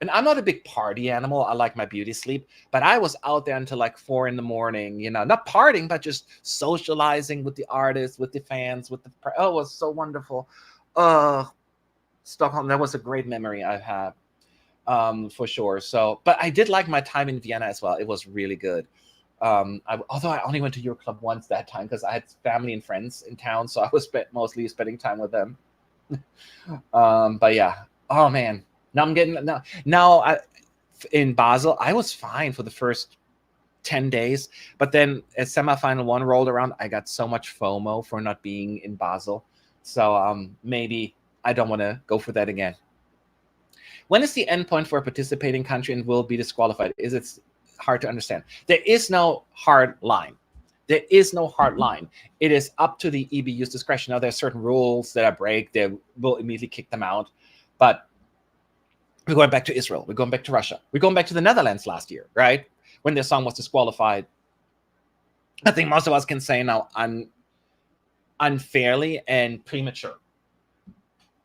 and I'm not a big party animal. I like my beauty sleep, but I was out there until like 4 a.m, you know, not partying, but just socializing with the artists, with the fans, with the, oh, it was so wonderful. Stockholm, that was a great memory I've had, for sure. So, but I did like my time in Vienna as well. It was really good. Although I only went to Euro Club once that time because I had family and friends in town, so I was mostly spending time with them. But yeah, oh man, now I'm getting in Basel. I was fine for the first 10 days, but then as semifinal one rolled around, I got so much FOMO for not being in Basel. So maybe I don't want to go for that again. When is the endpoint for a participating country and will be disqualified? Is it hard to understand? There is no hard line. There is no hard line. It is up to the EBU's discretion. Now, there are certain rules that I break. They will immediately kick them out. But we're going back to Israel. We're going back to Russia. We're going back to the Netherlands last year, right? When their song was disqualified. I think most of us can say now unfairly and premature.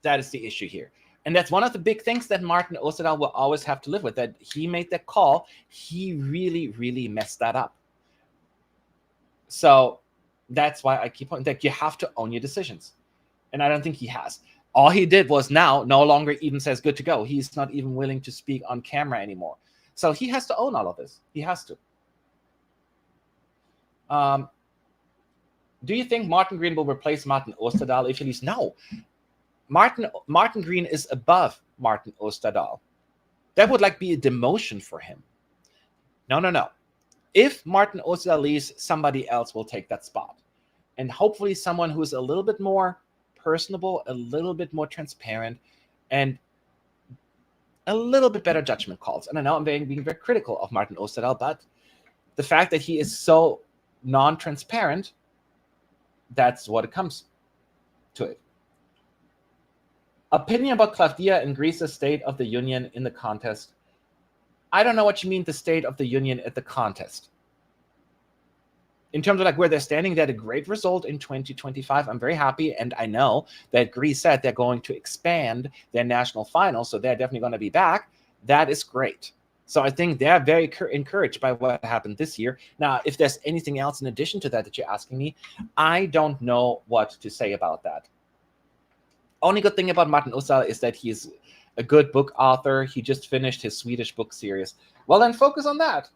That is the issue here. And that's one of the big things that Martin Osterdahl will always have to live with, that he made that call. He really, really messed that up. So that's why I keep on that you have to own your decisions. And I don't think he has. All he did was now no longer even says good to go. He's not even willing to speak on camera anymore. So he has to own all of this. He has to. Do you think Martin Green will replace Martin Osterdahl if he leaves? No. Martin Green is above Martin Osterdahl. That would like be a demotion for him. No. If Martin Osterdahl leaves, somebody else will take that spot. And hopefully someone who's a little bit more personable, a little bit more transparent, and a little bit better judgment calls. And I know I'm being very critical of Martin Osterdahl, but the fact that he is so non-transparent, that's what it comes to it. Opinion about Claudia and Greece's State of the Union in the contest. I don't know what you mean, the State of the Union at the contest. In terms of like where they're standing, they had a great result in 2025. I'm very happy, and I know that Greece said they're going to expand their national final, so they're definitely going to be back. That is great. So I think they're very encouraged by what happened this year. Now, if there's anything else in addition to that you're asking me, I don't know what to say about that. Only good thing about Martin Osterdahl is that he's a good book author. He just finished his Swedish book series. Well, then focus on that.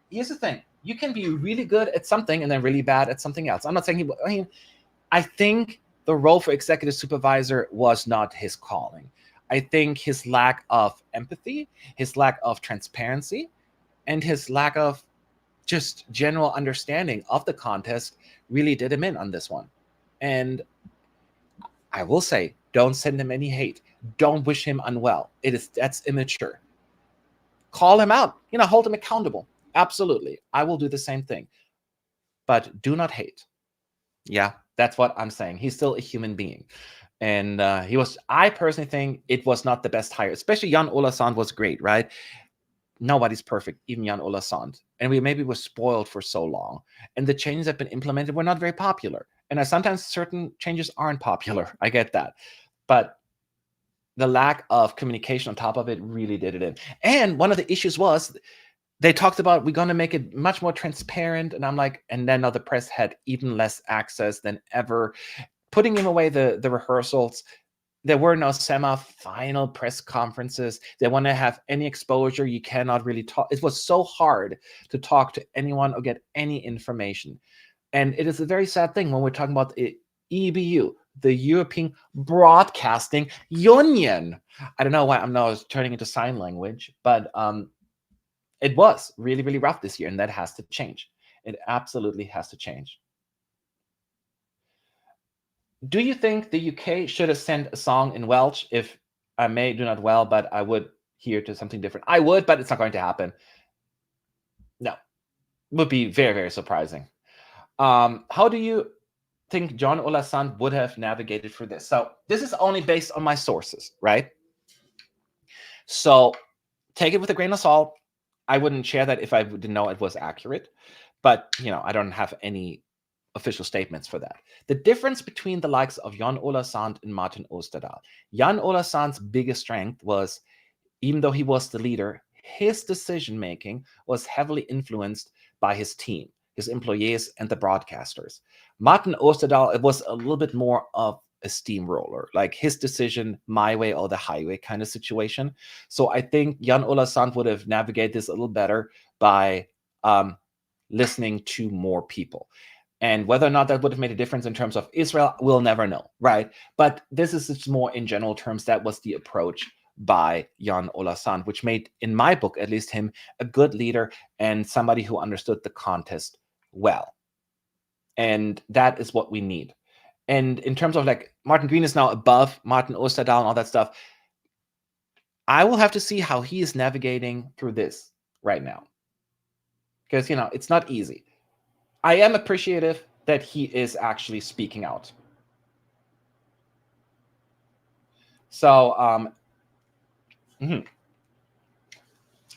Here's the thing. You can be really good at something and then really bad at something else. I'm not saying I think the role for executive supervisor was not his calling. I think his lack of empathy, his lack of transparency, and his lack of just general understanding of the contest really did him in on this one. And I will say, don't send him any hate. Don't wish him unwell. That's immature. Call him out. Hold him accountable. Absolutely. I will do the same thing. But do not hate. Yeah, that's what I'm saying. He's still a human being. And I personally think it was not the best hire. Especially Jan Olassand was great, right? Nobody's perfect, even Jan Olassand. And we maybe were spoiled for so long. And the changes that have been implemented were not very popular. And sometimes certain changes aren't popular. I get that. But the lack of communication on top of it really did it in. And one of the issues was they talked about we're going to make it much more transparent, and I'm like, and then now the press had even less access than ever, putting him away the rehearsals. There were no semi-final press conferences. They want to have any exposure. You cannot really talk. It was so hard to talk to anyone or get any information. And it is a very sad thing when we're talking about the EBU, the European Broadcasting Union. I don't know why I'm now turning into sign language, but it was really, really rough this year, and that has to change. It absolutely has to change. Do you think the UK should have sent a song in Welsh? If I may do not well, but I would hear to something different. I would, but it's not going to happen. No, would be very, very surprising. How do you think John Olasan would have navigated through this? So this is only based on my sources, right? So take it with a grain of salt. I wouldn't share that if I didn't know it was accurate, but I don't have any official statements for that. The difference between the likes of Jan Ola Sand and Martin Osterdahl. Jan Ola Sand's biggest strength was, even though he was the leader, his decision making was heavily influenced by his team, his employees, and the broadcasters. Martin Osterdahl, it was a little bit more of a steamroller, like his decision, my way or the highway kind of situation. So I think Jan Ola Sand would have navigated this a little better by listening to more people. And whether or not that would have made a difference in terms of Israel, we'll never know, right? But this is just more in general terms. That was the approach by Jan Ola Sand, which made, in my book, at least him, a good leader and somebody who understood the contest well. And that is what we need. And in terms of like Martin Green is now above Martin Osterdahl and all that stuff, I will have to see how he is navigating through this right now. Because, it's not easy. I am appreciative that he is actually speaking out. So,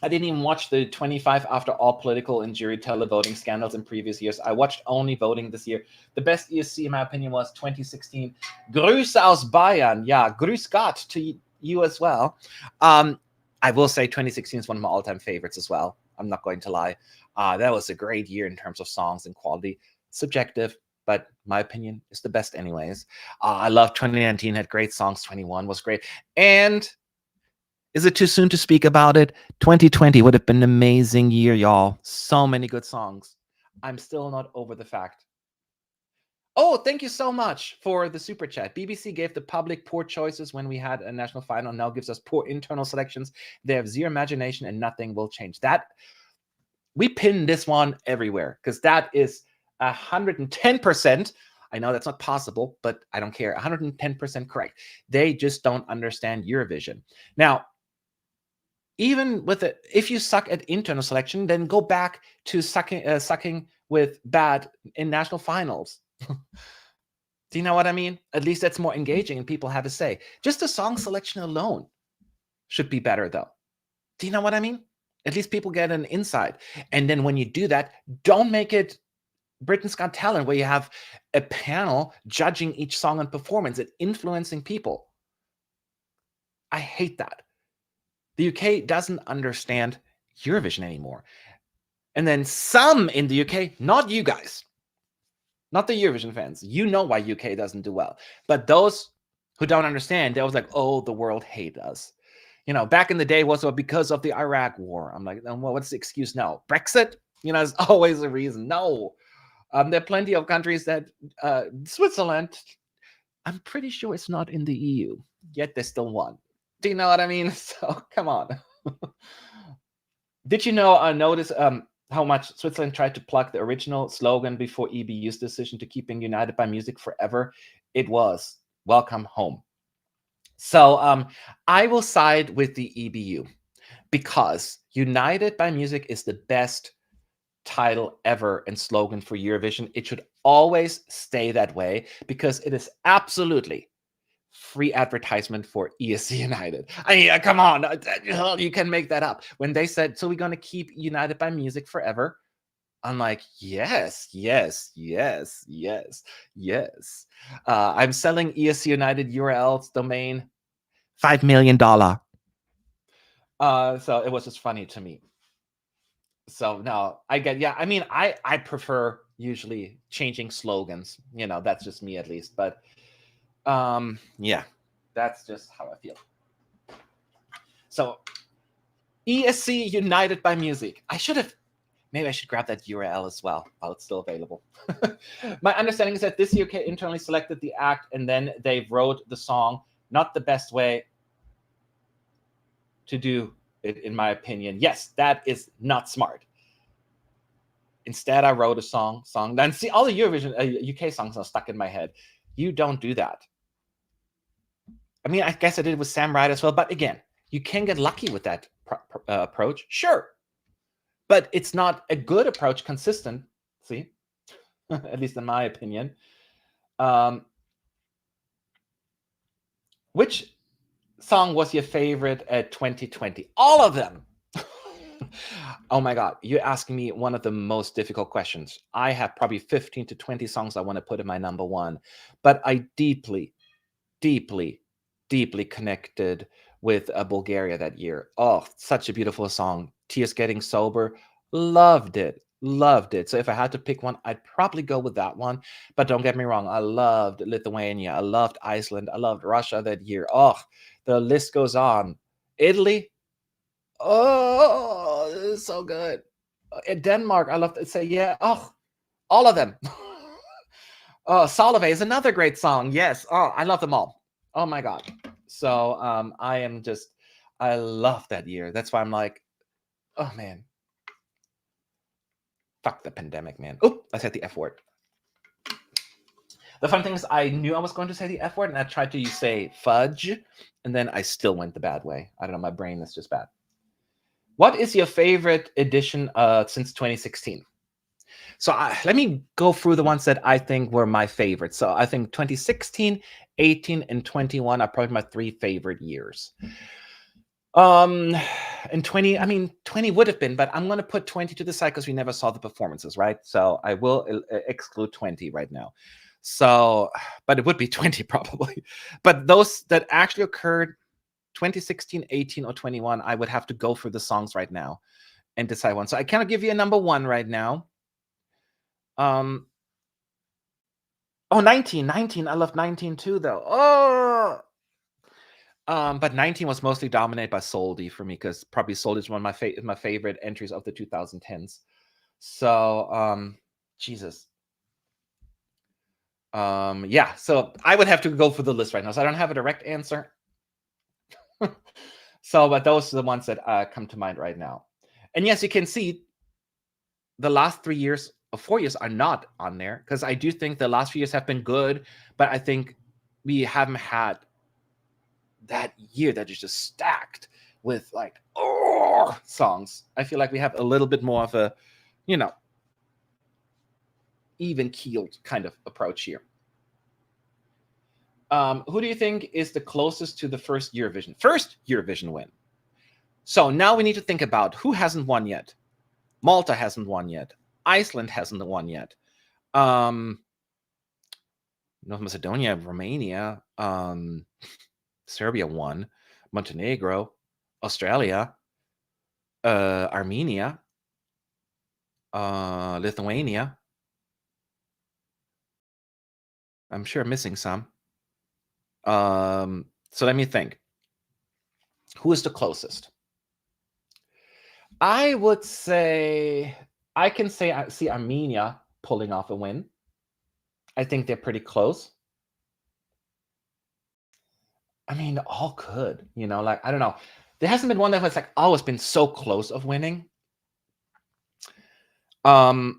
I didn't even watch the 25 after all political and jury televoting scandals in previous years. I watched only voting this year. The best ESC, in my opinion, was 2016. Grüße aus Bayern. Yeah, grüß Gott to you as well. I will say 2016 is one of my all-time favorites as well. I'm not going to lie. That was a great year in terms of songs and quality. Subjective, but my opinion is the best anyways. I love 2019, had great songs. 21 was great. And is it too soon to speak about it? 2020 would have been an amazing year, y'all. So many good songs. I'm still not over the fact. Oh, thank you so much for the super chat. BBC gave the public poor choices when we had a national final, now gives us poor internal selections. They have zero imagination and nothing will change. That we pin this one everywhere because that is 110%. I know that's not possible, but I don't care. 110% correct. They just don't understand Eurovision. Now, even with it, if you suck at internal selection, then go back to sucking with bad in national finals. Do you know what I mean? At least that's more engaging and people have a say. Just the song selection alone should be better, though. Do you know what I mean? At least people get an insight. And then when you do that, don't make it Britain's Got Talent, where you have a panel judging each song and performance and influencing people. I hate that. The UK doesn't understand Eurovision anymore. And then some in the UK, not you guys, not the Eurovision fans, you know why UK doesn't do well. But those who don't understand, they was like, oh, the world hates us. Back in the day was because of the Iraq war. I'm like, well, what's the excuse now? Brexit? There's always a reason. No. There are plenty of countries that, Switzerland, I'm pretty sure it's not in the EU, yet they still won. Do you know what I mean? So, come on. Did you notice how much Switzerland tried to plug the original slogan before EBU's decision to keeping United by Music forever? It was, welcome home. So I will side with the EBU because United by Music is the best title ever and slogan for Eurovision. It should always stay that way because it is absolutely free advertisement for ESC United. I mean, come on, you can make that up. When they said, so we're going to keep United by Music forever, I'm like, yes. I'm selling ESC United URLs domain, $5 million. So it was just funny to me. So no, I get, yeah. I mean, I prefer usually changing slogans. That's just me at least. But yeah, that's just how I feel. So ESC United by Music. Maybe I should grab that URL as well while it's still available. My understanding is that this UK internally selected the act and then they wrote the song. Not the best way to do it, in my opinion. Yes, that is not smart. Instead, I wrote a song. Then see, all the Eurovision UK songs are stuck in my head. You don't do that. I mean, I guess I did it with Sam Ryder as well. But again, you can get lucky with that approach. Sure. But it's not a good approach, consistent. See, at least in my opinion. Which song was your favorite at 2020? All of them. Oh my God, you're asking me one of the most difficult questions. I have probably 15 to 20 songs I want to put in my number one, but I deeply, deeply, deeply connected with Bulgaria that year. Oh, such a beautiful song. Tears Getting Sober. Loved it. Loved it. So if I had to pick one, I'd probably go with that one. But don't get me wrong, I loved Lithuania. I loved Iceland. I loved Russia that year. Oh, the list goes on. Italy. Oh, this is so good. In Denmark, I love to say, yeah. Oh, all of them. Oh, Solove is another great song. Yes. Oh, I love them all. Oh my God. So I love that year. That's why I'm like, oh man. Fuck the pandemic, man. Oh, I said the F word. The fun thing is I knew I was going to say the F word and I tried to say fudge and then I still went the bad way. I don't know. My brain is just bad. What is your favorite edition since 2016? So let me go through the ones that I think were my favorites. So I think 2016, 18, and 21 are probably my three favorite years. And 20, I mean, 20 would have been, but I'm going to put 20 to the side because we never saw the performances, right? So I will exclude 20 right now. So, but it would be 20 probably. But those that actually occurred 2016, 18, or 21, I would have to go through the songs right now and decide one. So I cannot give you a number one right now. 19. I love 19 too, though. Oh, but 19 was mostly dominated by Soldi for me because probably Soldi is one of my favorite entries of the 2010s. So, Jesus. Yeah, so I would have to go for the list right now. So I don't have a direct answer. So, but those are the ones that come to mind right now. And yes, you can see the last 3 years or 4 years are not on there because I do think the last few years have been good, but I think we haven't had that year that is just stacked with like songs. I feel like we have a little bit more of a, even keeled kind of approach here. Who do you think is the closest to the first Eurovision win? So now we need to think about who hasn't won yet. Malta hasn't won yet. Iceland hasn't won yet. North Macedonia, Romania, Serbia won. Montenegro, Australia, Armenia, Lithuania. I'm sure I'm missing some. So let me think. Who is the closest? I would say I can say I see Armenia pulling off a win. I think they're pretty close. I mean, all could, like I don't know. There hasn't been one that was like, oh, it's been so close of winning. I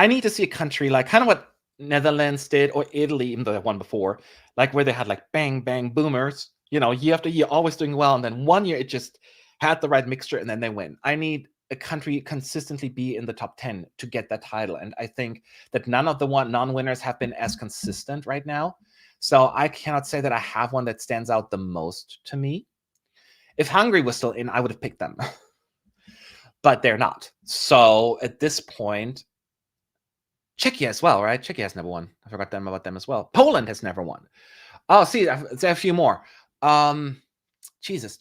need to see a country like kind of what Netherlands did or Italy, even though they won before, like where they had like bang, bang, boomers, year after year, always doing well. And then one year it just had the right mixture and then they win. I need a country consistently be in the top 10 to get that title. And I think that none of the non-winners have been as consistent right now. So I cannot say that I have one that stands out the most to me. If Hungary was still in, I would have picked them. But they're not. So at this point, Czechia as well, right? Czechia has never won. I forgot about them as well. Poland has never won. Oh, see, there's a few more. Jesus.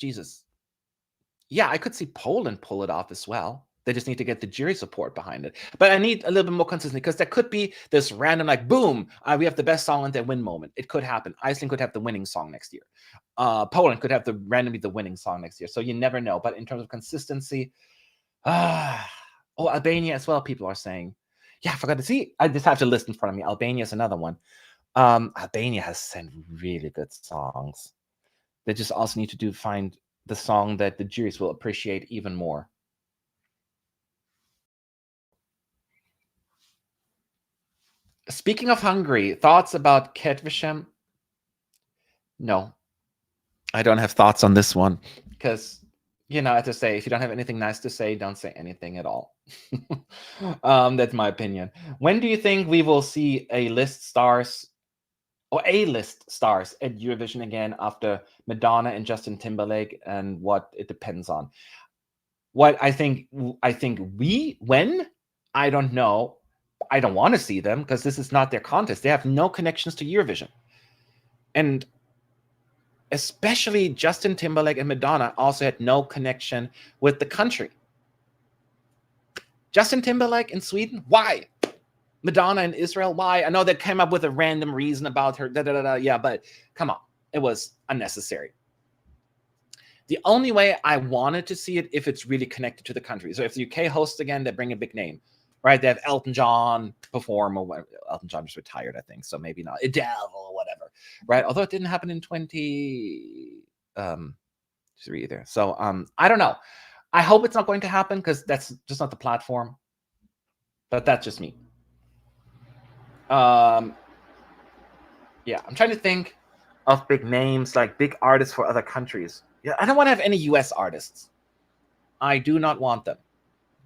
yeah, I could see Poland pull it off as well. They just need to get the jury support behind it. But I need a little bit more consistency because there could be this random, like, boom, we have the best song and then win moment. It could happen. Iceland could have the winning song next year. Poland could have the randomly the winning song next year. So you never know. But in terms of consistency, Albania as well, people are saying. Yeah, I forgot to see. I just have to list in front of me. Albania is another one. Albania has sent really good songs. They just also need to find the song that the juries will appreciate even more. Speaking of Hungary, thoughts about Kedvisem? No, I don't have thoughts on this one because, as I say, if you don't have anything nice to say, don't say anything at all. That's my opinion. When do you think we will see A-list stars at Eurovision again after Madonna and Justin Timberlake, and what it depends on? What I think when, I don't know. I don't want to see them because this is not their contest. They have no connections to Eurovision. And especially Justin Timberlake and Madonna also had no connection with the country. Justin Timberlake in Sweden, why? Madonna in Israel, why? I know they came up with a random reason about her, yeah, but come on, it was unnecessary. The only way I wanted to see it if it's really connected to the country. So if the UK hosts again, they bring a big name, right? They have Elton John perform, or whatever. Elton John just retired, I think, so maybe not. Adele or whatever, right? Although it didn't happen in 2023 either. So I don't know. I hope it's not going to happen because that's just not the platform. But that's just me. Yeah, I'm trying to think of big names, like big artists for other countries. Yeah, I don't want to have any US artists. I do not want them.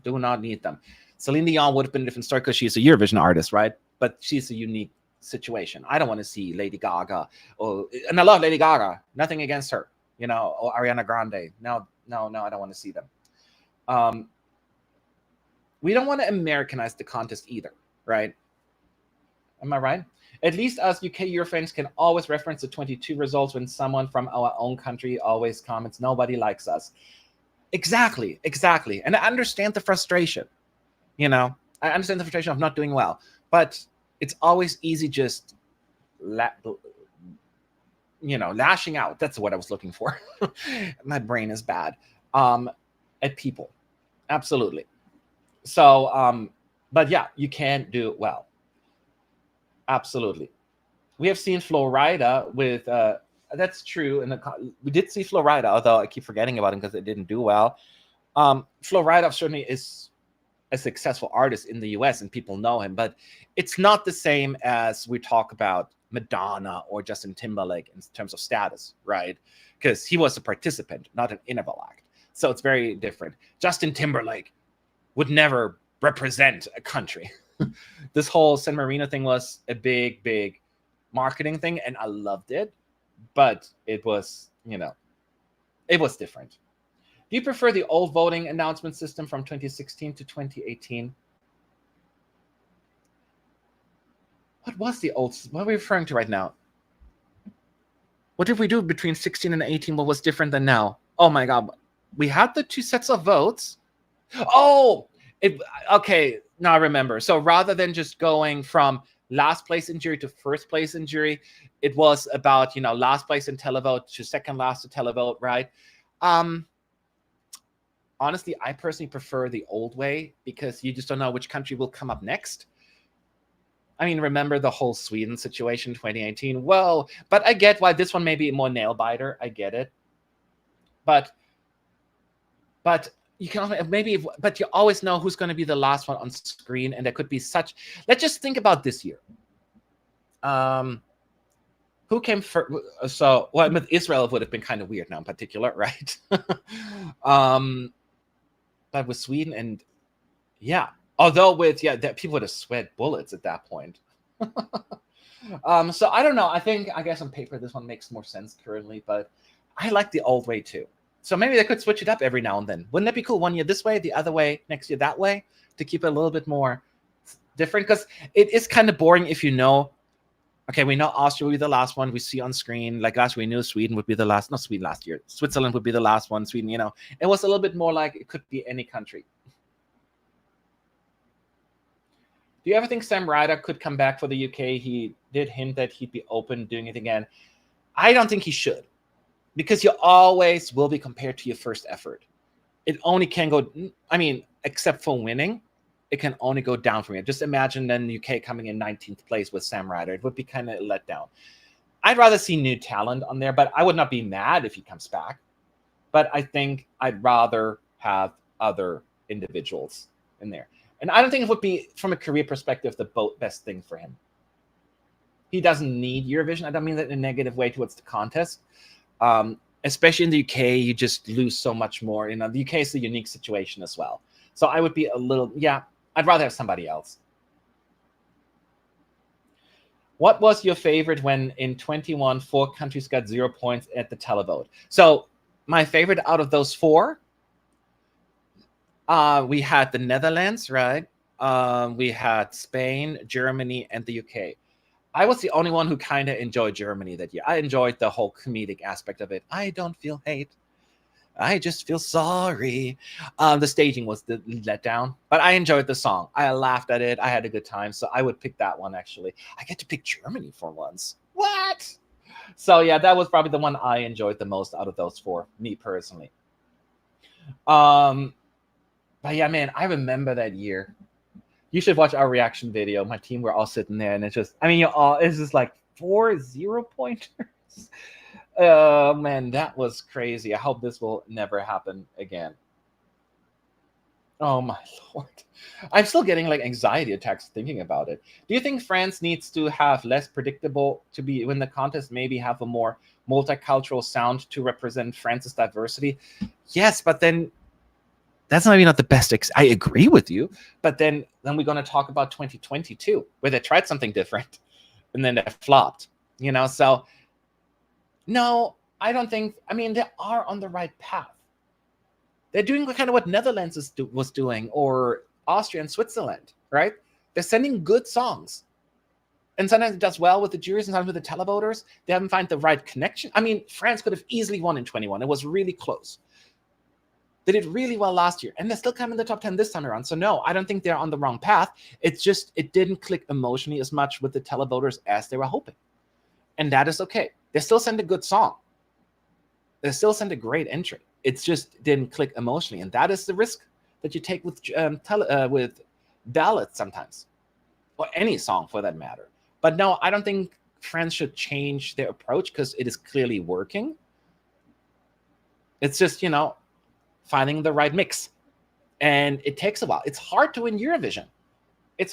Do not need them. Celine Dion would have been a different story because she's a Eurovision artist, right? But she's a unique situation. I don't want to see Lady Gaga, and I love Lady Gaga. Nothing against her, or Ariana Grande. No, I don't want to see them. We don't want to Americanize the contest either, right? Am I right? At least us UK Eurofans can always reference the 22 results when someone from our own country always comments, nobody likes us. Exactly. And I understand the frustration. I understand the frustration of not doing well. But it's always easy just, lashing out. That's what I was looking for. My brain is bad. At people. Absolutely. So, but yeah, you can do it well. Absolutely. We have seen Flo Rida with, that's true. And we did see Flo Rida, although I keep forgetting about him because it didn't do well. Flo Rida certainly is a successful artist in the US and people know him, but it's not the same as we talk about Madonna or Justin Timberlake in terms of status, right? Because he was a participant, not an integral act. So it's very different. Justin Timberlake would never represent a country. This whole San Marino thing was a big marketing thing, and I loved it, but it was, it was different. Do you prefer the old voting announcement system from 2016 to 2018? What was the old? What are we referring to right now? What did we do between 16 and 18? What was different than now? Oh my God. We had the two sets of votes. Okay. Now I remember. So rather than just going from last place in jury to first place in jury, it was about, last place in televote to second last to televote, right? Honestly, I personally prefer the old way because you just don't know which country will come up next. I mean, remember the whole Sweden situation, 2018? Well, but I get why this one may be more nail biter. I get it. But you can but you always know who's going to be the last one on screen, and there could be such. Let's just think about this year. Who came first? So, well, with Israel, it would have been kind of weird now, in particular, right? But with Sweden and although that people would have sweat bullets at that point. So I don't know. I guess on paper this one makes more sense currently, but I like the old way too. So maybe they could switch it up every now and then. Wouldn't that be cool? One year this way, the other way, next year that way, to keep it a little bit more different. Because it is kind of boring if you know Okay, we know Austria will be the last one we see on screen. Like last year, we knew Sweden would be the last. Not Sweden last year. Switzerland would be the last one. Sweden, it was a little bit more like it could be any country. Do you ever think Sam Ryder could come back for the UK? He did hint that he'd be open doing it again. I don't think he should, because you always will be compared to your first effort. It only can go, except for winning, it can only go down from here. Just imagine then UK coming in 19th place with Sam Ryder. It would be kind of let down. I'd rather see new talent on there, but I would not be mad if he comes back. But I think I'd rather have other individuals in there. And I don't think it would be, from a career perspective, the best thing for him. He doesn't need Eurovision. I don't mean that in a negative way towards the contest. Especially in the UK, you just lose so much more. The UK is a unique situation as well. So I would be a little, I'd rather have somebody else. What was your favorite when in 21, 4 countries got 0 points at the televote? So my favorite out of those 4, we had the Netherlands, right? We had Spain, Germany, and the UK. I was the only one who kind of enjoyed Germany that year. I enjoyed the whole comedic aspect of it. I don't feel hate. I just feel sorry. The staging was the letdown, but I enjoyed the song. I laughed at it. I had a good time. So I would pick that one, actually. I get to pick Germany for once. What? So yeah, that was probably the one I enjoyed the most out of those 4, me personally. But yeah, man, I remember that year. You should watch our reaction video. My team were all sitting there, and it's just, it's just like 4 0-pointers. Oh, man, that was crazy. I hope this will never happen again. Oh, my Lord. I'm still getting like anxiety attacks thinking about it. Do you think France needs to have less predictable to be win the contest, maybe have a more multicultural sound to represent France's diversity? Yes, but then that's maybe not the best. I agree with you. But then we're going to talk about 2022, where they tried something different and then they flopped, So no, I don't think, they are on the right path. They're doing kind of what Netherlands was doing, or Austria and Switzerland, right? They're sending good songs. And sometimes it does well with the juries and sometimes with the televoters. They haven't found the right connection. France could have easily won in 21. It was really close. They did really well last year, and they still come in the top 10 this time around. So no, I don't think they're on the wrong path. It's just, it didn't click emotionally as much with the televoters as they were hoping. And that is okay. They still send a good song. They still send a great entry. It just didn't click emotionally. And that is the risk that you take with ballads sometimes, or any song for that matter. But no, I don't think France should change their approach, because it is clearly working. It's just, finding the right mix. And it takes a while. It's hard to win Eurovision. We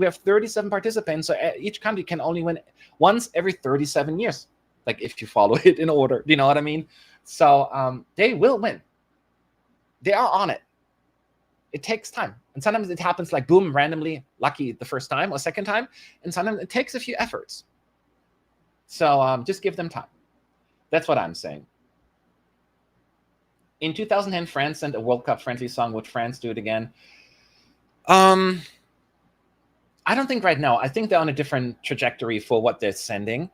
have 37 participants, so each country can only win once every 37 years, like if you follow it in order. Do you know what I mean? So they will win. They are on it. It takes time. And sometimes it happens like boom, randomly, lucky the first time or second time. And sometimes it takes a few efforts. So just give them time. That's what I'm saying. In 2010, France sent a World Cup friendly song. Would France do it again? I don't think right now. I think they're on a different trajectory for what they're sending.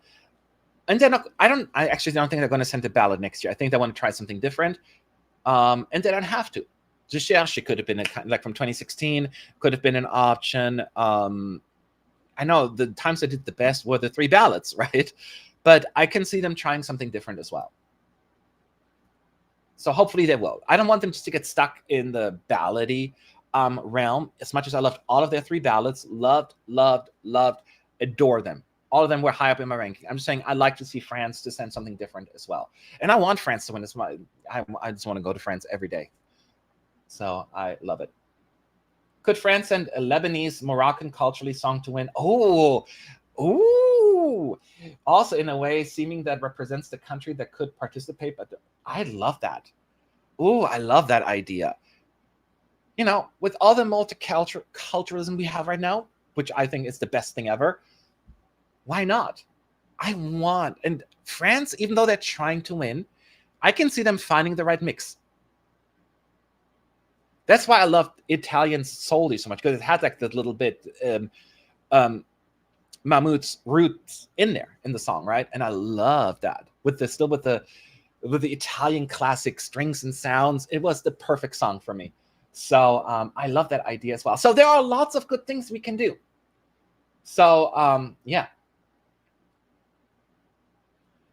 And they're not, I actually don't think they're going to send a ballad next year. I think they want to try something different. And they don't have to. Je cherche could have been like from 2016, could have been an option. I know the times they did the best were the 3 ballads, right? But I can see them trying something different as well. So hopefully they will. I don't want them just to get stuck in the ballady realm. As much as I loved all of their 3 ballads, loved, adore them. All of them were high up in my ranking. I'm just saying I'd like to see France to send something different as well. And I want France to win. I just want to go to France every day. So I love it. Could France send a Lebanese, Moroccan culturally song to win? Oh, also in a way seeming that represents the country that could participate. But I love that. I love that idea. With all the multiculturalism we have right now, which I think is the best thing ever, why not? And France, even though they're trying to win, I can see them finding the right mix. That's why I love Italian solely so much, because it had like that little bit Mahmoud's roots in there in the song, right? And I love that with the Italian classic strings and sounds. It was the perfect song for me. So I love that idea as well. So there are lots of good things we can do. So yeah.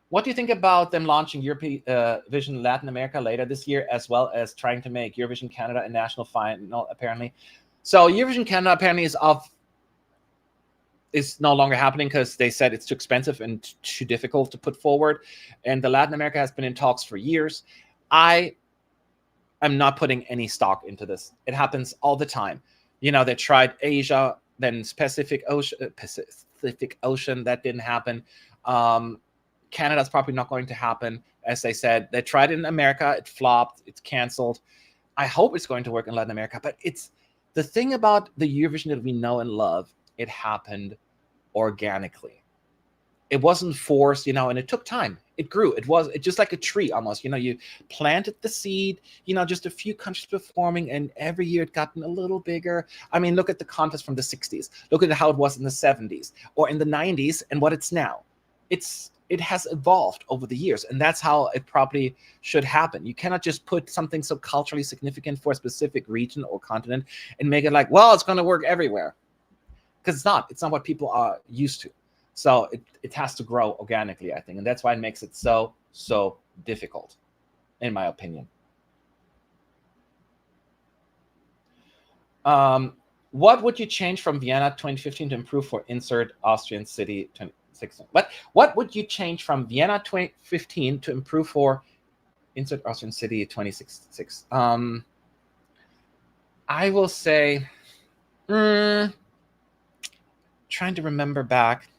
What do you think about them launching Eurovision Latin America later this year, as well as trying to make Eurovision Canada a national final, apparently? So Eurovision Canada apparently is no longer happening because they said it's too expensive and too difficult to put forward. And the Latin America has been in talks for years. I am not putting any stock into this. It happens all the time. You know, they tried Asia, then Pacific Ocean. That didn't happen. Canada's probably not going to happen. As they said, they tried it in America. It flopped. It's canceled. I hope it's going to work in Latin America. But it's the thing about the Eurovision that we know and love. It happened organically. It wasn't forced, you know, and it took time. It grew. It just like a tree almost, you know, you planted the seed, you know, just a few countries performing, and every year it gotten a little bigger. I mean, look at the contest from the 60s. Look at how it was in the 70s or in the 90s and what it's now. It has evolved over the years, and that's how it probably should happen. You cannot just put something so culturally significant for a specific region or continent and make it like, well, it's going to work everywhere. Because it's not what people are used to. So it has to grow organically, I think. And that's why it makes it so difficult, in my opinion. What would you change from Vienna 2015 to improve for insert Austrian city 2016? What would you change from Vienna 2015 to improve for insert Austrian city 2066? I will say, trying to remember back,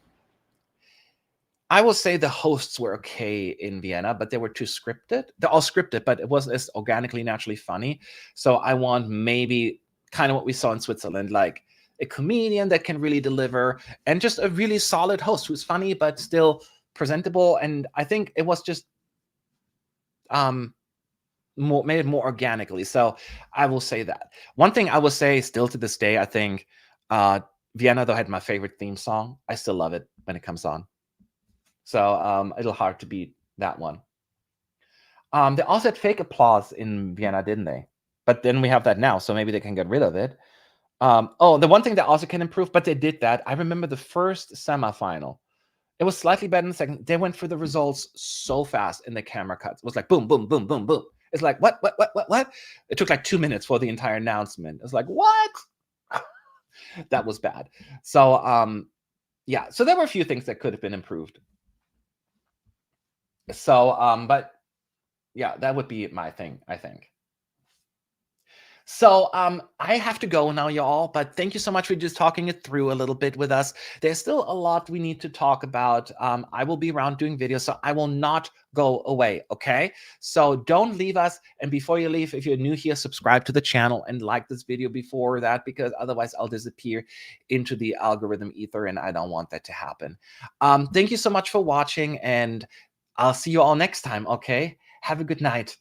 I will say the hosts were okay in Vienna, but they were too scripted. They're all scripted, but it wasn't as organically, naturally funny. So I want maybe kind of what we saw in Switzerland, like a comedian that can really deliver, and just a really solid host who's funny but still presentable. And I think it was just made it more organically. So I will say that. One thing I will say still to this day, I think Vienna, though, had my favorite theme song. I still love it when it comes on. So it'll hard to beat that one. They also had fake applause in Vienna, didn't they? But then we have that now, so maybe they can get rid of it. The one thing that also can improve, but they did that. I remember the first semifinal. It was slightly better in the second. They went for the results so fast in the camera cuts. It was like boom, boom, boom, boom, boom. It's like, what? It took like 2 minutes for the entire announcement. It's like, what? That was bad. So, yeah. So there were a few things that could have been improved. So, but yeah, that would be my thing, I think. So I have to go now, y'all, but thank you so much for just talking it through a little bit with us. There's still a lot we need to talk about. I will be around doing videos, so I will not go away, okay? So don't leave us. And before you leave, if you're new here, subscribe to the channel and like this video before that, because otherwise I'll disappear into the algorithm ether, and I don't want that to happen. Thank you so much for watching, and I'll see you all next time, okay? Have a good night.